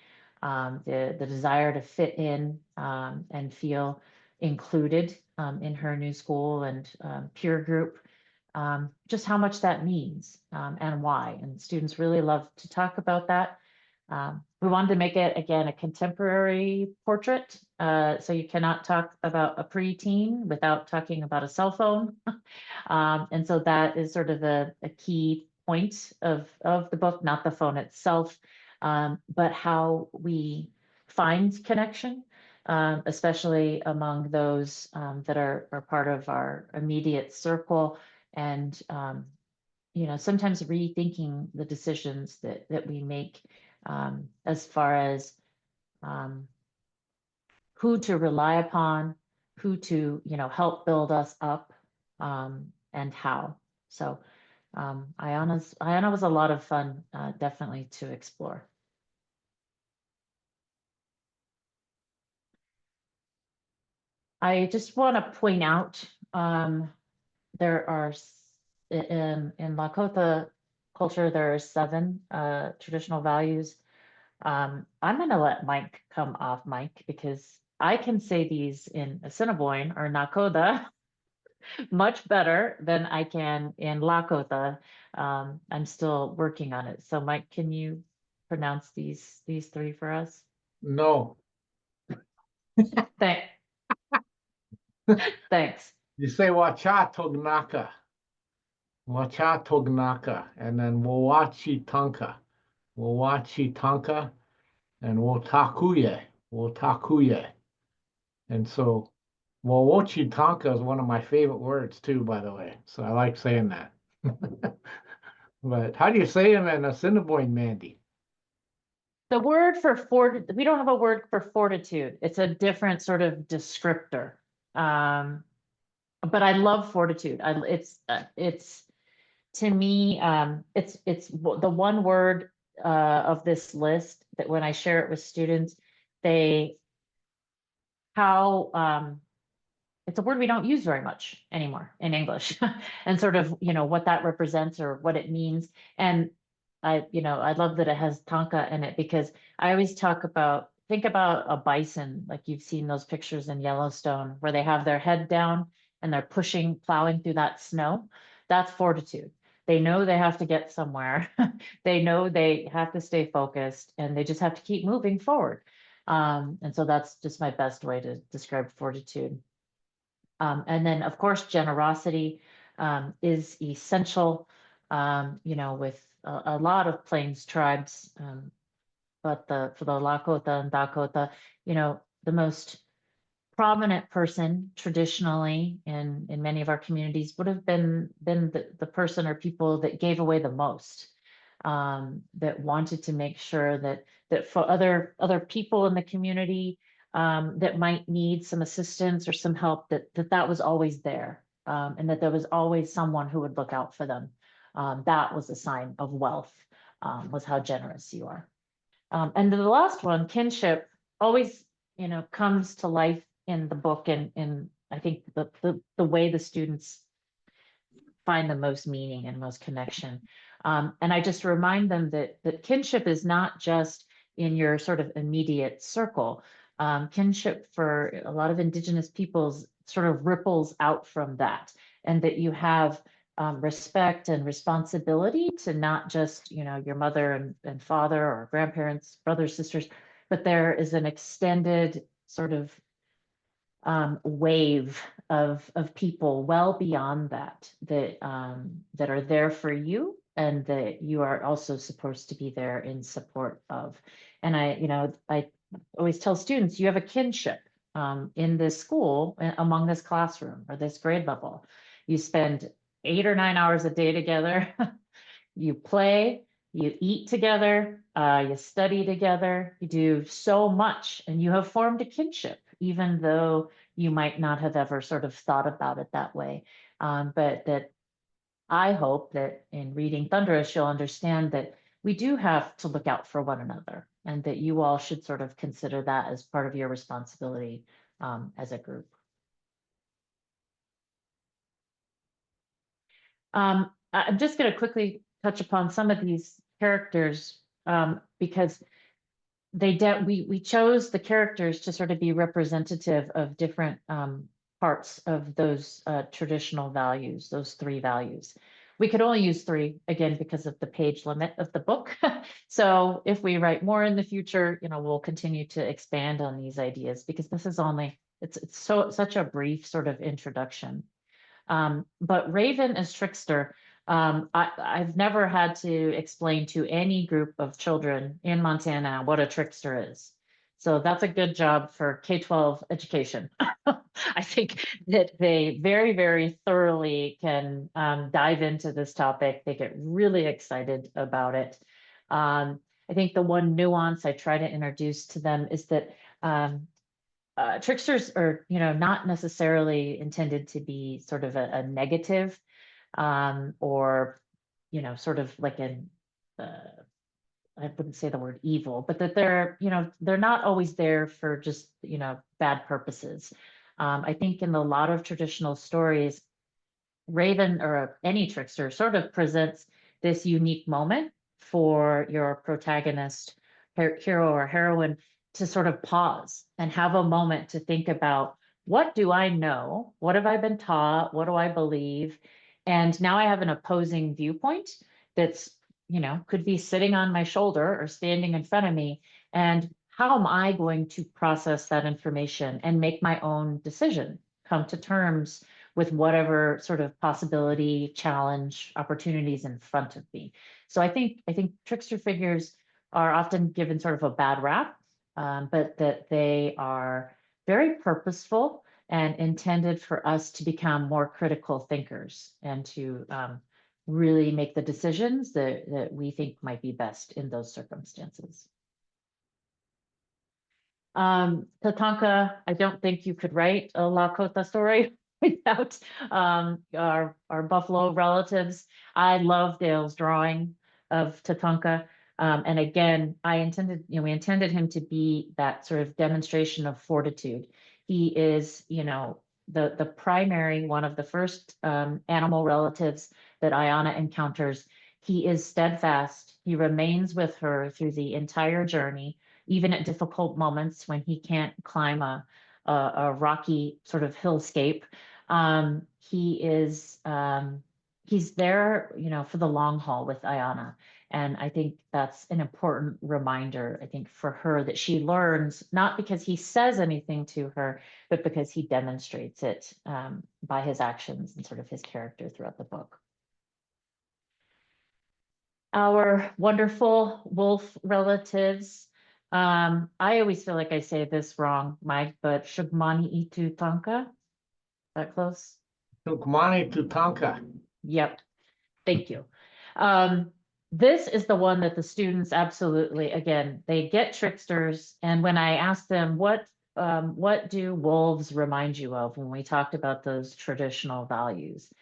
[SPEAKER 2] the desire to fit in and feel included in her new school and peer group, just how much that means and why. And students really love to talk about that. We wanted to make it, again, a contemporary portrait. So you cannot talk about a preteen without talking about a cell phone. And so that is sort of a key point of the book, not the phone itself, but how we find connection, especially among those that are part of our immediate circle. And sometimes rethinking the decisions that we make as far as who to rely upon, who to help build us up, and how. So Ayana was a lot of fun, definitely to explore. I just want to point out there are in Lakota culture, there are 7 traditional values. I'm going to let Mike come off mic because I can say these in Assiniboine or Nakota much better than I can in Lakota. I'm still working on it. So Mike, can you pronounce these 3 for us?
[SPEAKER 7] No,
[SPEAKER 2] Thank, thanks.
[SPEAKER 7] you say Wacha Tognaka, and then Wawachi Tanka, and Wotakuye. And so Wawochi Tanka is one of my favorite words too, by the way. So I like saying that. But how do you say them in Assiniboine, Mandy?
[SPEAKER 2] The word for we don't have a word for fortitude. It's a different sort of descriptor. But I love fortitude. It's to me, it's the one word of this list that when I share it with students, it's a word we don't use very much anymore in English, and sort of what that represents or what it means. And I love that it has Tonka in it because I always think about a bison, like you've seen those pictures in Yellowstone where they have their head down and they're plowing through that snow. That's fortitude. They know they have to get somewhere. They know they have to stay focused and they just have to keep moving forward. And so that's just my best way to describe fortitude. And then, of course, generosity is essential, with a lot of Plains tribes, but for the Lakota and Dakota, the most prominent person traditionally in many of our communities would have been the person or people that gave away the most, that wanted to make sure that for other people in the community that might need some assistance or some help, that was always there, and that there was always someone who would look out for them. That was a sign of wealth, was how generous you are. And then the last one, kinship, always comes to life in the book, and I think the way the students find the most meaning and most connection. And I just remind them that kinship is not just in your sort of immediate circle. Kinship for a lot of Indigenous peoples sort of ripples out from that, and that you have respect and responsibility to not just, your mother and father or grandparents, brothers, sisters, but there is an extended sort of wave of people well beyond that that are there for you, and that you are also supposed to be there in support of. And I always tell students, you have a kinship in this school, among this classroom or this grade level. You spend 8 or 9 hours a day together. You play, you eat together, you study together, you do so much, and you have formed a kinship, even though you might not have ever sort of thought about it that way. But that I hope that in reading Thunderous, you'll understand that we do have to look out for one another, and that you all should sort of consider that as part of your responsibility as a group. I'm just going to quickly touch upon some of these characters because we chose the characters to sort of be representative of different parts of those traditional values, those 3 values. We could only use 3, again, because of the page limit of the book. So if we write more in the future, we'll continue to expand on these ideas, because this is it's such a brief sort of introduction. But Raven as Trickster, I've never had to explain to any group of children in Montana what a trickster is. So that's a good job for K-12 education. I think that they very, very thoroughly can dive into this topic. They get really excited about it. I think the one nuance I try to introduce to them is that tricksters are, not necessarily intended to be sort of a negative, or, sort of like I wouldn't say the word evil, but that they're not always there for just, bad purposes. I think in a lot of traditional stories, Raven or any trickster sort of presents this unique moment for your protagonist, hero or heroine, to sort of pause and have a moment to think about, what do I know? What have I been taught? What do I believe? And now I have an opposing viewpoint that's, could be sitting on my shoulder or standing in front of me. And how am I going to process that information and make my own decision, come to terms with whatever sort of possibility, challenge, opportunities in front of me? So I think trickster figures are often given sort of a bad rap, but that they are very purposeful and intended for us to become more critical thinkers, and to really make the decisions that we think might be best in those circumstances. Tatanka, I don't think you could write a Lakota story without our buffalo relatives. I love Dale's drawing of Tatanka. And again, we intended him to be that sort of demonstration of fortitude. He is, the primary, one of the first animal relatives that Ayana encounters. He is steadfast. He remains with her through the entire journey, even at difficult moments when he can't climb a rocky sort of hillscape. He's there, for the long haul with Ayana. And I think that's an important reminder, I think, for her, that she learns, not because he says anything to her, but because he demonstrates it by his actions and sort of his character throughout the book. Our wonderful wolf relatives. I always feel like I say this wrong, Mike, but Shugmani Itu Tonka. Is that close?
[SPEAKER 7] Tukmani Tutanka.
[SPEAKER 2] Yep. Thank you. This is the one that the students absolutely, again, they get tricksters. And when I ask them, what do wolves remind you of when we talked about those traditional values?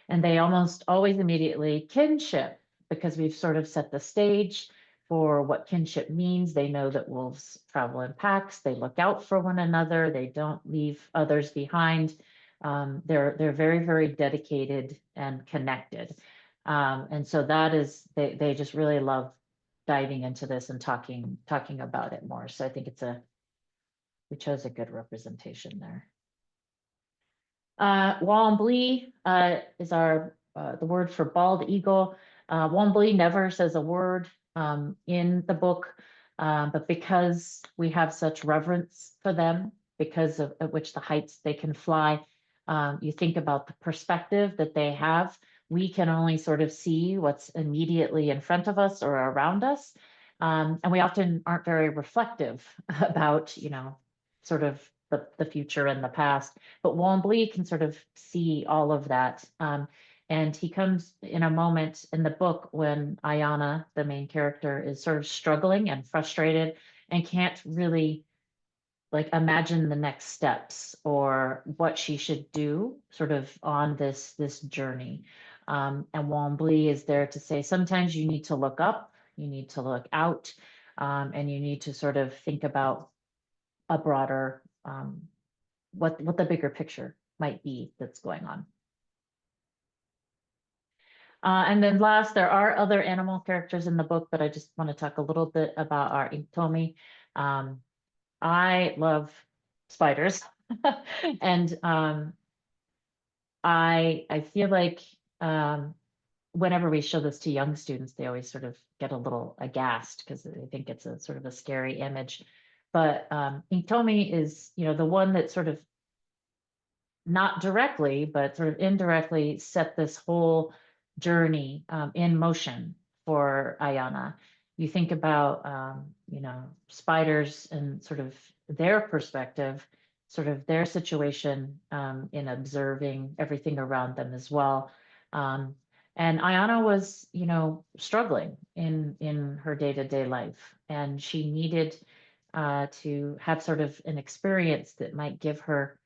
[SPEAKER 2] And they almost always immediately kinship, because we've sort of set the stage for what kinship means. They know that wolves travel in packs. They look out for one another. They don't leave others behind. They're very, very dedicated and connected. And so that is, they just really love diving into this and talking about it more. So I think we chose a good representation there. Wombly is our the word for bald eagle. Wombly never says a word in the book, but because we have such reverence for them, because of at which the heights they can fly, you think about the perspective that they have. We can only sort of see what's immediately in front of us or around us. And we often aren't very reflective about, sort of the future and the past. But Wombly can sort of see all of that. And he comes in a moment in the book when Ayana, the main character, is sort of struggling and frustrated and can't really like imagine the next steps or what she should do sort of on this journey. And Wombly is there to say sometimes you need to look up, you need to look out, and you need to sort of think about a broader what the bigger picture might be that's going on. And then last, there are other animal characters in the book, but I just want to talk a little bit about our Intomi. I love spiders, and I feel like whenever we show this to young students, they always sort of get a little aghast because they think it's a sort of a scary image. But Intomi is, the one that sort of not directly, but sort of indirectly set this whole journey in motion for Ayana. You think about, spiders and sort of their perspective, sort of their situation in observing everything around them as well. And Ayana was, struggling in her day-to-day life, and she needed to have sort of an experience that might give her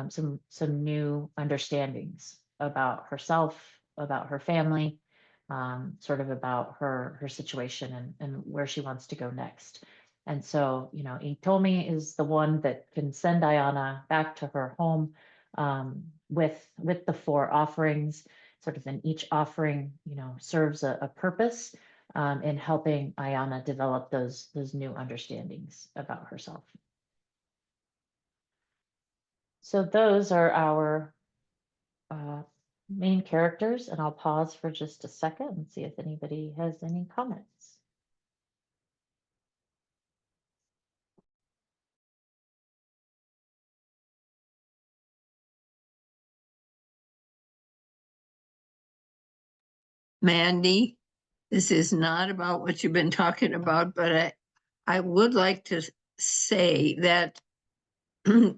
[SPEAKER 2] some new understandings about herself, about her family, sort of about her situation and where she wants to go next. And so, Itomi is the one that can send Ayana back to her home with the 4 offerings. Sort of in each offering, serves a purpose in helping Ayana develop those new understandings about herself. So those are our main characters, and I'll pause for just a second and see if anybody has any comments.
[SPEAKER 5] Mandy, this is not about what you've been talking about, but I would like to say that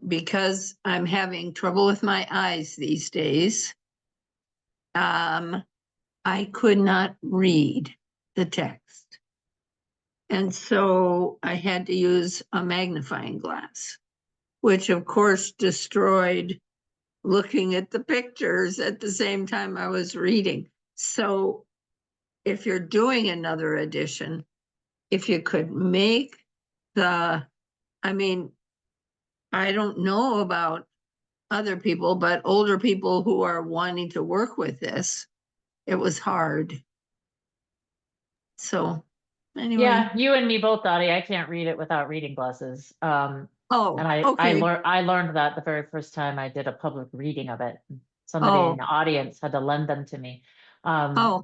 [SPEAKER 5] because I'm having trouble with my eyes these days, I could not read the text. And so I had to use a magnifying glass, which of course destroyed looking at the pictures at the same time I was reading. So if you're doing another edition, if you could make I don't know about other people, but older people who are wanting to work with this, it was hard. So anyway.
[SPEAKER 2] Yeah, you and me both, Dottie. I can't read it without reading glasses.
[SPEAKER 5] Oh,
[SPEAKER 2] and
[SPEAKER 5] okay.
[SPEAKER 2] I learned that the very first time I did a public reading of it. Somebody in the audience had to lend them to me. I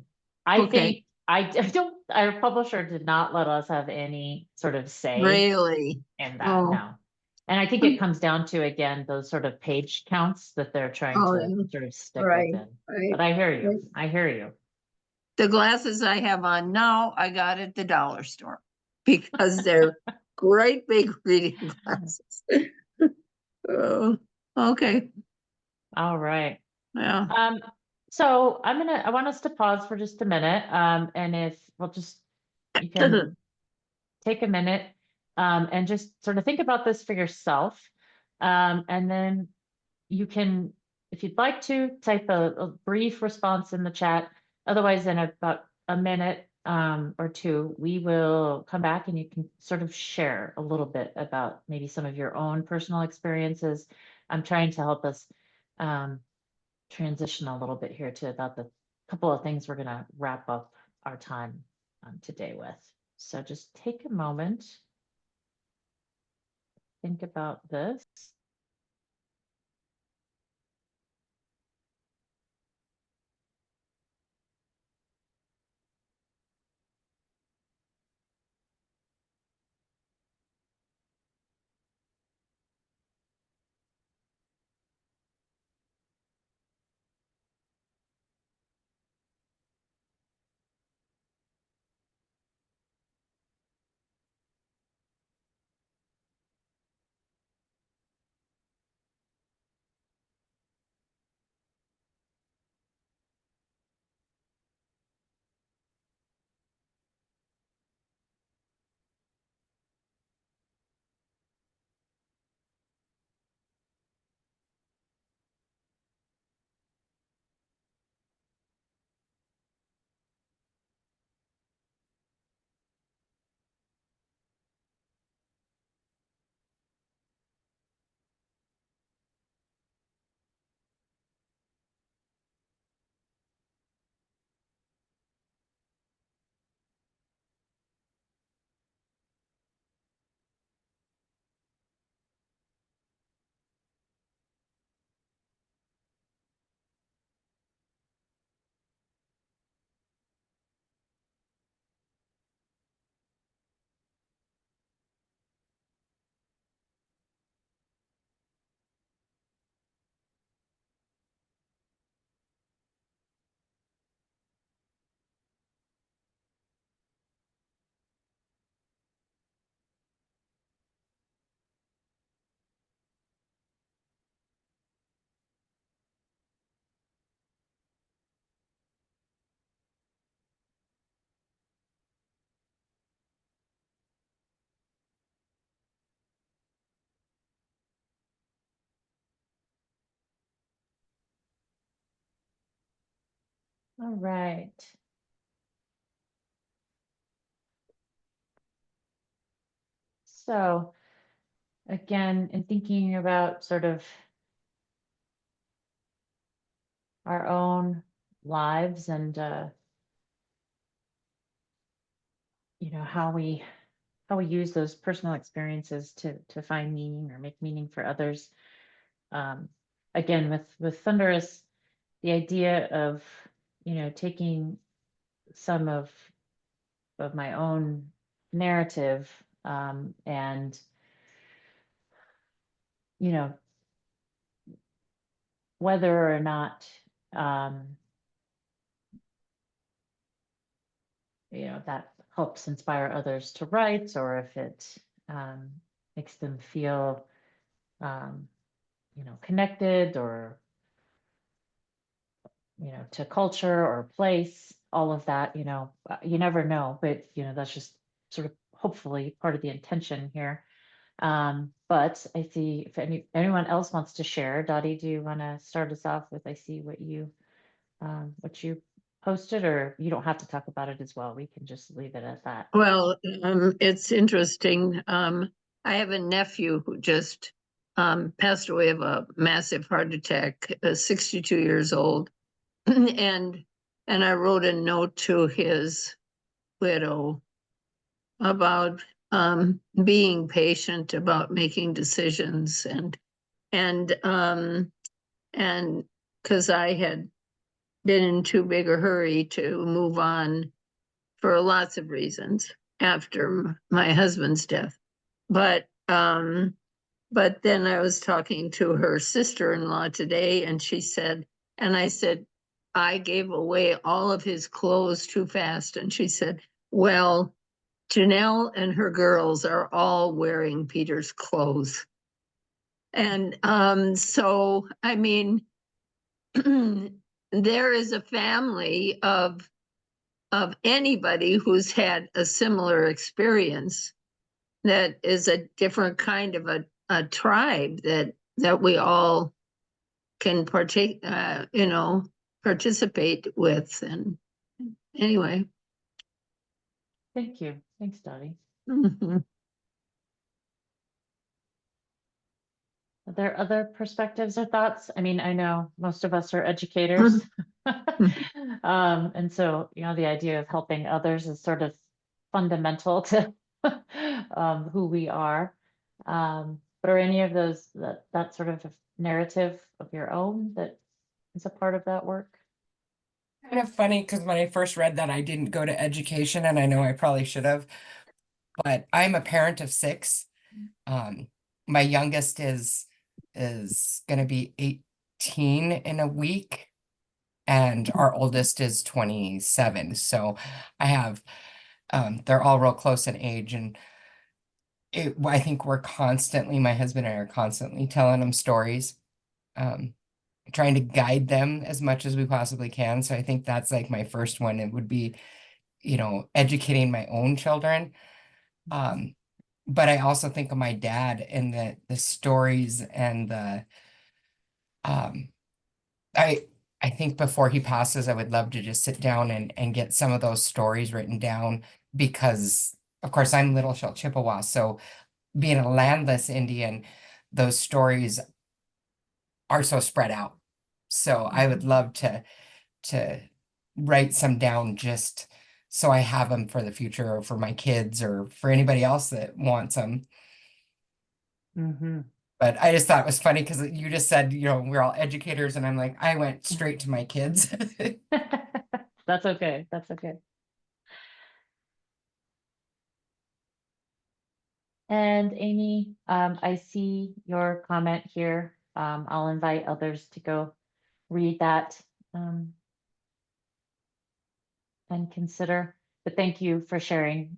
[SPEAKER 2] think our publisher did not let us have any sort of say
[SPEAKER 5] Really?
[SPEAKER 2] in that. No. And I think it comes down to, again, those sort of page counts that they're trying to sort of stick within. But I hear you. I hear you.
[SPEAKER 5] The glasses I have on now, I got at the dollar store because they're great big reading glasses. Oh, okay.
[SPEAKER 2] All right.
[SPEAKER 5] Yeah.
[SPEAKER 2] So I want us to pause for just a minute. And if you can take a minute and just sort of think about this for yourself. And then you can, if you'd like to, type a brief response in the chat. Otherwise, in about a minute or two, we will come back and you can sort of share a little bit about maybe some of your own personal experiences. I'm trying to help us transition a little bit here to about the couple of things we're going to wrap up our time today with. So just take a moment, think about this. All right. So again, in thinking about sort of our own lives and how we use those personal experiences to find meaning or make meaning for others. Again, with Thunderous, the idea of taking some of my own narrative, and whether or not um, that helps inspire others to write, or if it makes them feel connected, or to culture or place, all of that, you never know, but that's just sort of hopefully part of the intention here. But I see if anyone else wants to share. Dottie, do you want to start us off with, I see what you posted, or you don't have to talk about it as well. We can just leave it at that.
[SPEAKER 5] Well, it's interesting. I have a nephew who just passed away of a massive heart attack, 62 years old. and I wrote a note to his widow about being patient, about making decisions, and because I had been in too big a hurry to move on for lots of reasons after my husband's death. But then I was talking to her sister-in-law today, and she said, and I said, I gave away all of his clothes too fast. And she said, well, Janelle and her girls are all wearing Peter's clothes. And so, I mean, there is a family of anybody who's had a similar experience that is a different kind of a tribe that we all can participate with. And anyway.
[SPEAKER 2] Thank you. Thanks, Dottie.
[SPEAKER 5] Mhm.
[SPEAKER 2] Are there other perspectives or thoughts? I mean, I know most of us are educators. And so, the idea of helping others is sort of fundamental to who we are. But are any of those that sort of narrative of your own that is a part of that work?
[SPEAKER 1] Kind of funny because when I first read that, I didn't go to education, and I know I probably should have, but I'm a parent of 6. My youngest is gonna be 18 in a week, and our oldest is 27. So I have they're all real close in age, and I think we're constantly, my husband and I are constantly telling them stories, trying to guide them as much as we possibly can. So I think that's like my first one. It would be, educating my own children. But I also think of my dad and the stories and um I I think before he passes, I would love to just sit down and get some of those stories written down, because of course I'm Little Shell Chippewa. So being a landless Indian, those stories are so spread out. So I would love to write some down, just so I have them for the future, or for my kids, or for anybody else that wants them.
[SPEAKER 2] Mm-hmm.
[SPEAKER 1] But I just thought it was funny because you just said, we're all educators, and I'm like, I went straight to my kids.
[SPEAKER 2] That's okay. That's okay. And Amy, I see your comment here. I'll invite others to go read that and consider. But thank you for sharing.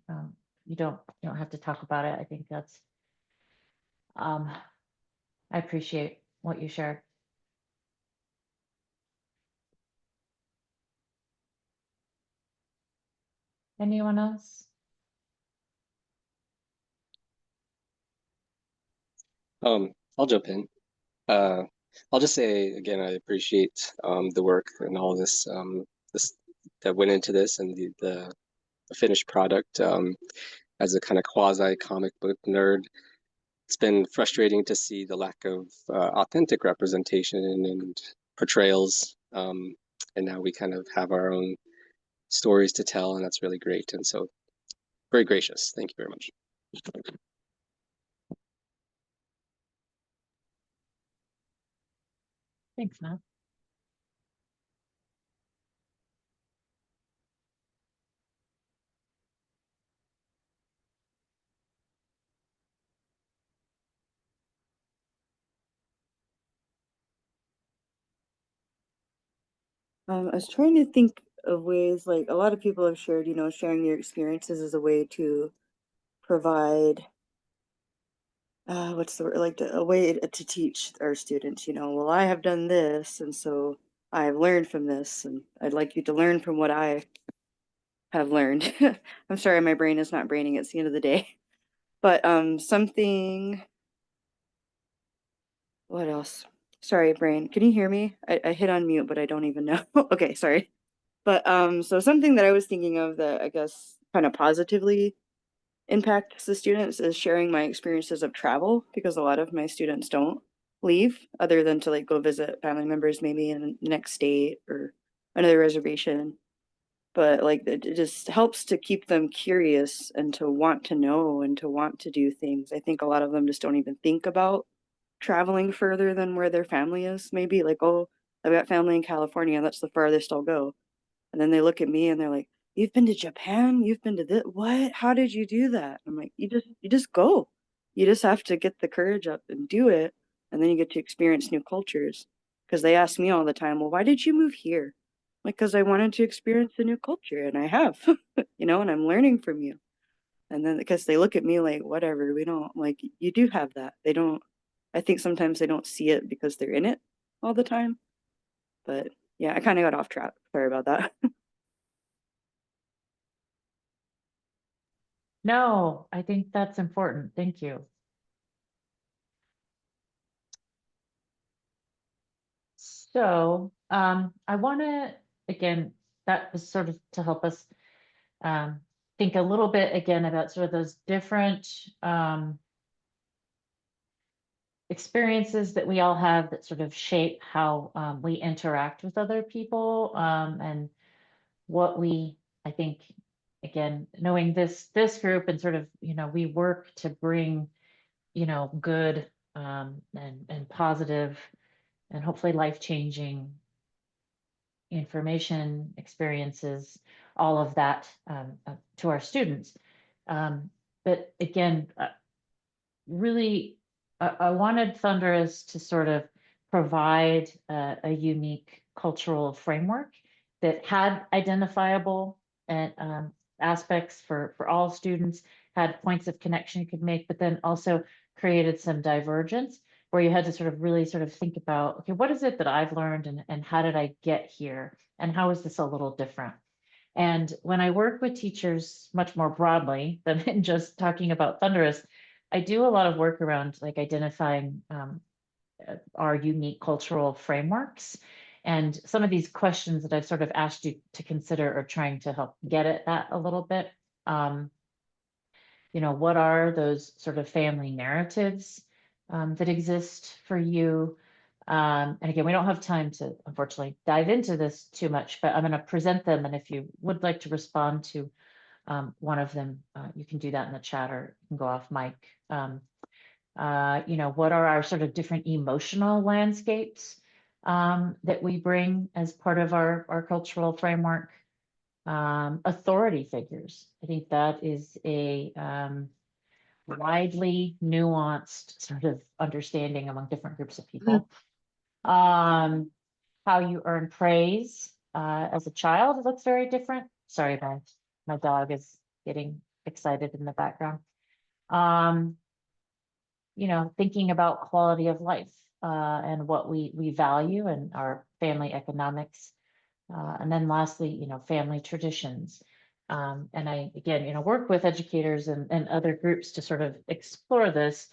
[SPEAKER 2] You don't have to talk about it. I think that's I appreciate what you shared. Anyone else?
[SPEAKER 8] I'll jump in. Uh, I'll just say again, I appreciate the work and all this that went into this, and the finished product. As a kind of quasi comic book nerd, it's been frustrating to see the lack of authentic representation and portrayals. And now we kind of have our own stories to tell, and that's really great. And so, very gracious. Thank you very much.
[SPEAKER 2] Thanks, Matt.
[SPEAKER 6] I was trying to think of ways, like a lot of people have shared, sharing their experiences as a way to provide, what's the word, like a way to teach our students, well, I have done this, and so I've learned from this, and I'd like you to learn from what I have learned. I'm sorry, my brain is not braining. It's the end of the day. But what else? Sorry, brain. Can you hear me? I hit on mute, but I don't even know. Okay, sorry. But so something that I was thinking of that I guess kind of positively impacts the students is sharing my experiences of travel, because a lot of my students don't leave other than to like go visit family members maybe in the next state or another reservation. But like it just helps to keep them curious and to want to know and to want to do things. I think a lot of them just don't even think about traveling further than where their family is. Maybe like, oh, I've got family in California, that's the farthest I'll go. And then they look at me and they're like, "You've been to Japan? You've been to this? What? How did you do that?" I'm like, you just go. You just have to get the courage up and do it, and then you get to experience new cultures. Because they ask me all the time, "Well, why did you move here?" Like, because I wanted to experience a new culture, and I have, and I'm learning from you. And then because they look at me like, whatever, we don't like, you do have that. They don't, I think sometimes they don't see it because they're in it all the time. But yeah, I kind of got off track. Sorry about that.
[SPEAKER 2] No, I think that's important. Thank you. So I want to, again, that was sort of to help us think a little bit again about sort of those different experiences that we all have that sort of shape how we interact with other people and what we, I think, again, knowing this group and sort of, we work to bring, good and positive and hopefully life-changing information, experiences, all of that to our students. But again, really, I wanted Thunderous to sort of provide a unique cultural framework that had identifiable and aspects for all students, had points of connection you could make, but then also created some divergence where you had to sort of really sort of think about, okay, what is it that I've learned and how did I get here? And how is this a little different? And when I work with teachers much more broadly than just talking about Thunderous, I do a lot of work around like identifying our unique cultural frameworks. And some of these questions that I've sort of asked you to consider are trying to help get at that a little bit. What are those sort of family narratives that exist for you? And again, we don't have time to, unfortunately, dive into this too much, but I'm going to present them. And if you would like to respond to one of them, you can do that in the chat or you can go off mic. What are our sort of different emotional landscapes that we bring as part of our cultural framework? Authority figures. I think that is a widely nuanced sort of understanding among different groups of people. How you earn praise as a child looks very different. Sorry, my dog is getting excited in the background. Thinking about quality of life and what we value and our family economics. And then lastly, family traditions. And I, again, work with educators and other groups to sort of explore this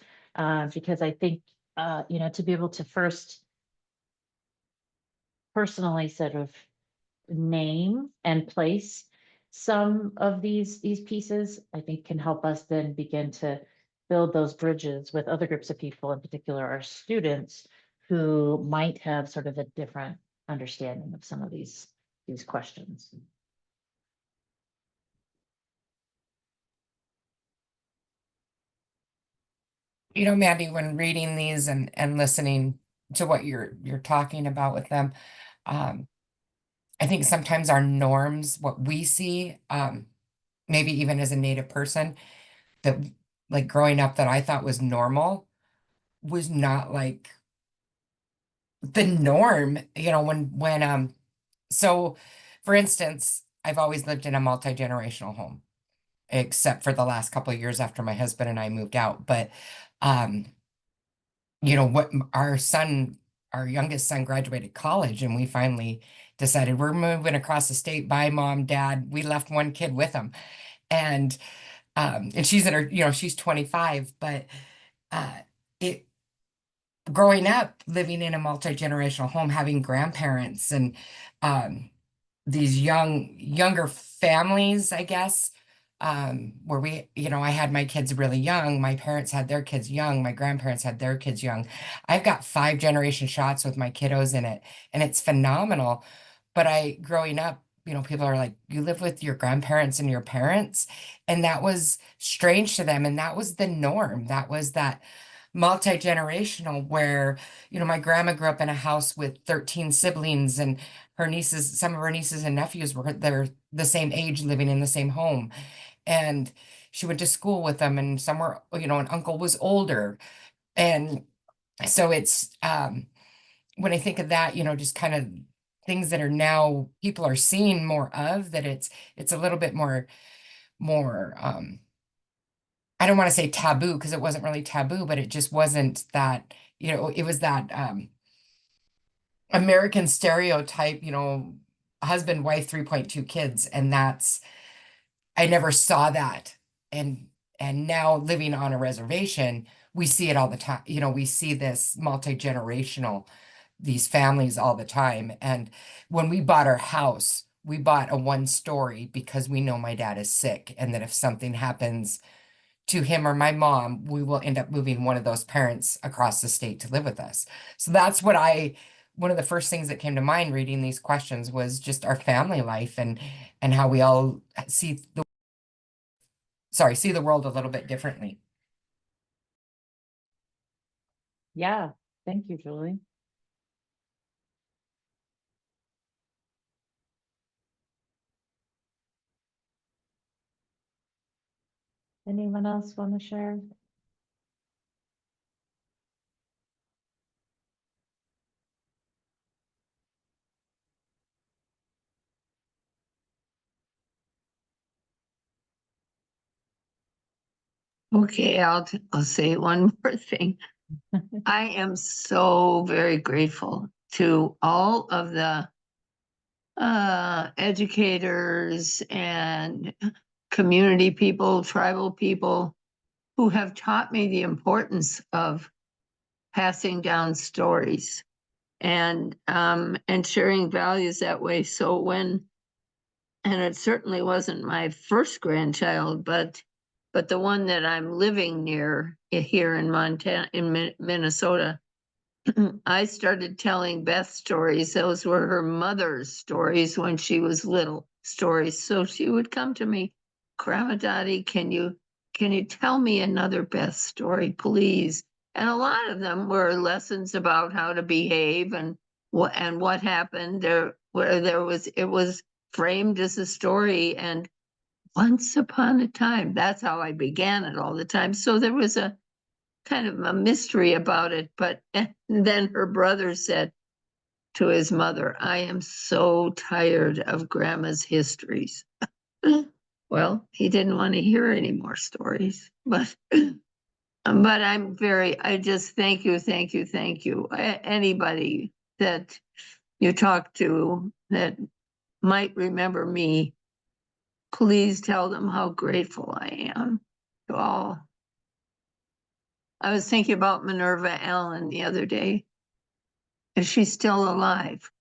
[SPEAKER 2] because I think, to be able to first personally sort of name and place some of these pieces, I think can help us then begin to build those bridges with other groups of people, in particular our students, who might have sort of a different understanding of some of these questions.
[SPEAKER 1] Mandy, when reading these and listening to what you're talking about with them, I think sometimes our norms, what we see, maybe even as a Native person, that like growing up that I thought was normal was not like the norm, so for instance, I've always lived in a multi-generational home, except for the last couple of years after my husband and I moved out. But what our youngest son graduated college, and we finally decided we're moving across the state. Bye, mom, dad. We left one kid with him, and she's in her, she's 25, but it growing up living in a multi-generational home, having grandparents and these younger families, I guess, where I had my kids really young, my parents had their kids young, my grandparents had their kids young. I've got 5 generation shots with my kiddos in it, and it's phenomenal. But growing up, people are like, you live with your grandparents and your parents, and that was strange to them, and that was the norm. That was that multi-generational where my grandma grew up in a house with 13 siblings, and some of her nieces and nephews they're the same age, living in the same home, and she went to school with them, and some were, an uncle was older. And so it's when I think of that, just kind of things that are now people are seeing more of, that it's a little bit more I don't want to say taboo, because it wasn't really taboo, but it just wasn't that, it was that American stereotype, husband, wife, 3.2 kids. And I never saw that. And now living on a reservation, we see it all the time. We see this multi-generational, these families all the time. And when we bought our house, we bought a 1-story because we know my dad is sick, and that if something happens to him or my mom, we will end up moving one of those parents across the state to live with us. So that's one of the first things that came to mind reading these questions was just our family life and how we all see the see the world a little bit differently.
[SPEAKER 2] Yeah, thank you, Julie. Anyone else want to share?
[SPEAKER 5] Okay, I'll say one more thing. I am so very grateful to all of the educators and community people, tribal people who have taught me the importance of passing down stories and sharing values that way. So and it certainly wasn't my first grandchild, but the one that I'm living near here in Montana, in Minnesota, I started telling Beth stories. Those were her mother's stories when she was little stories. So she would come to me, Grandma Dottie, can you tell me another Beth story, please? And a lot of them were lessons about how to behave and what happened there, where it was framed as a story. And once upon a time, that's how I began it all the time. So there was a kind of a mystery about it. But then her brother said to his mother, I am so tired of Grandma's histories. Well, he didn't want to hear any more stories, but I just thank you, thank you, thank you. Anybody that you talk to that might remember me, please tell them how grateful I am to all. I was thinking about Minerva Allen the other day. Is she still alive?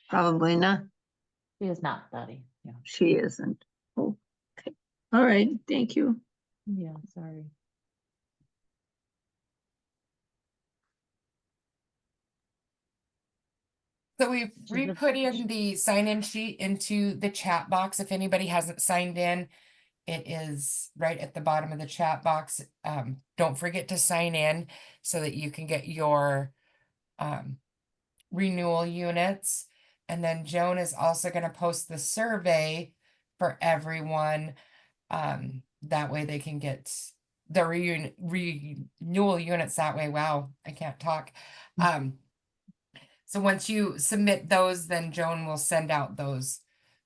[SPEAKER 5] Probably not.
[SPEAKER 2] She is not, Dottie. Yeah,
[SPEAKER 5] She isn't. Oh, okay. All right. Thank you.
[SPEAKER 2] yeah, sorry.
[SPEAKER 1] So we've
[SPEAKER 2] She's a-
[SPEAKER 1] re-put in the sign-in sheet into the chat box. If anybody hasn't signed in, it is right at the bottom of the chat box. Don't forget to sign in so that you can get your renewal units. And then Joan is also going to post the survey for everyone. That way they can get the renewal units that way. Wow, I can't talk. So once you submit those, then Joan will send out those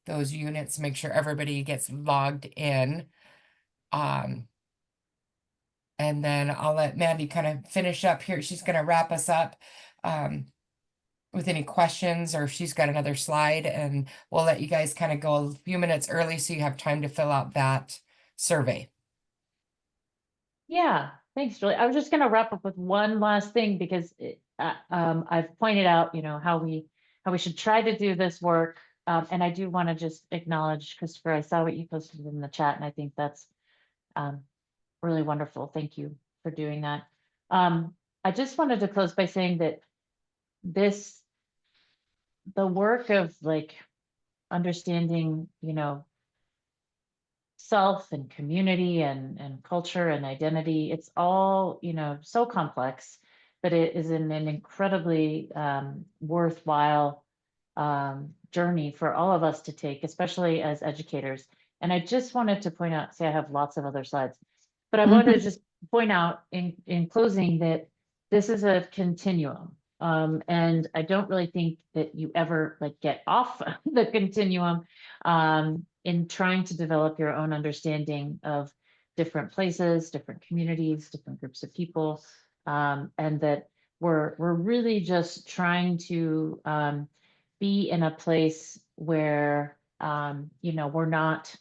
[SPEAKER 1] units, make sure everybody gets logged in. And then I'll let Mandy kind of finish up here. She's going to wrap us up with any questions, or if she's got another slide, and we'll let you guys kind of go a few minutes early so you have time to fill out that survey.
[SPEAKER 2] Yeah, thanks, Julie. I was just going to wrap up with one last thing because I've pointed out, how we should try to do this work. And I do want to just acknowledge, Christopher, I saw what you posted in the chat, and I think that's really wonderful. Thank you for doing that. I just wanted to close by saying that the work of like understanding, self and community and culture and identity, it's all, so complex, but it is an incredibly worthwhile journey for all of us to take, especially as educators. And I just wanted to point out, say I have lots of other slides, but I wanted to just point out in closing that this is a continuum. And I don't really think that you ever like get off the continuum in trying to develop your own understanding of different places, different communities, different groups of people, and that we're really just trying to be in a place where we're not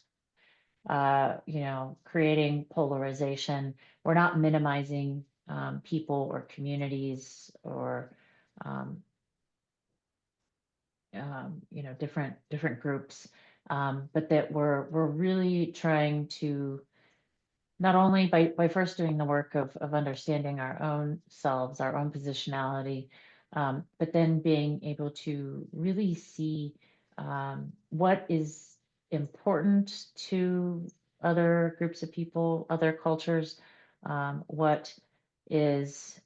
[SPEAKER 2] creating polarization. We're not minimizing people or communities or different groups, but that we're really trying to not only by first doing the work of understanding our own selves, our own positionality, but then being able to really see what is important to other groups of people, other cultures, what is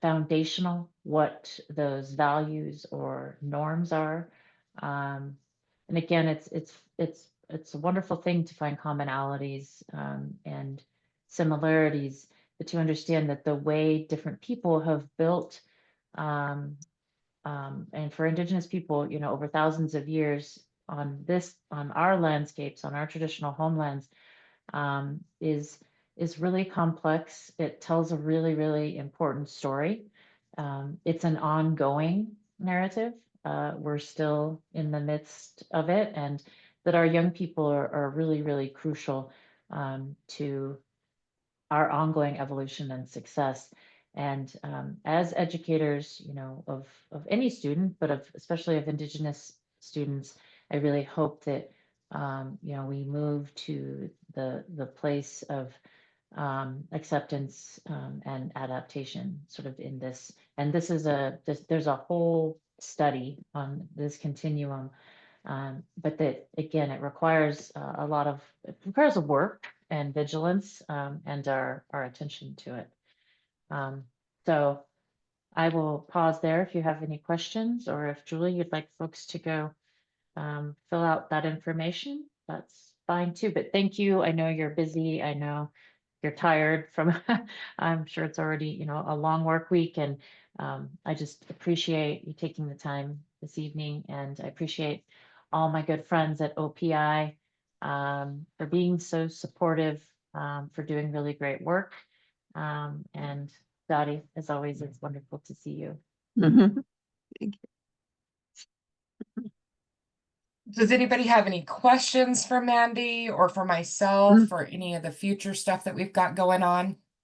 [SPEAKER 2] foundational, what those values or norms are. And again, it's a wonderful thing to find commonalities and similarities, but to understand that the way different people have built, and for Indigenous people, you know, over thousands of years on our landscapes, on our traditional homelands, is really complex. It tells a really, really important story. It's an ongoing narrative. We're still in the midst of it, and that our young people are really, really crucial to our ongoing evolution and success. And as educators, you know, of any student, but of especially of Indigenous students, I really hope that you know, we move to the place of acceptance and adaptation, sort of in this. And this is there's a whole study on this continuum, but that again, it requires it requires a work and vigilance and our attention to it. So I will pause there if you have any questions, or if Julie, you'd like folks to go fill out that information, that's fine too. But thank you. I know you're busy. I know you're tired from, I'm sure it's already, you know, a long work week. And I just appreciate you taking the time this evening. And I appreciate all my good friends at OPI for being so supportive, for doing really great work. And Dottie, as always, it's wonderful to see you.
[SPEAKER 5] Mhm.
[SPEAKER 1] Does anybody have any questions for Mandy or for myself or any of the future stuff that we've got going on?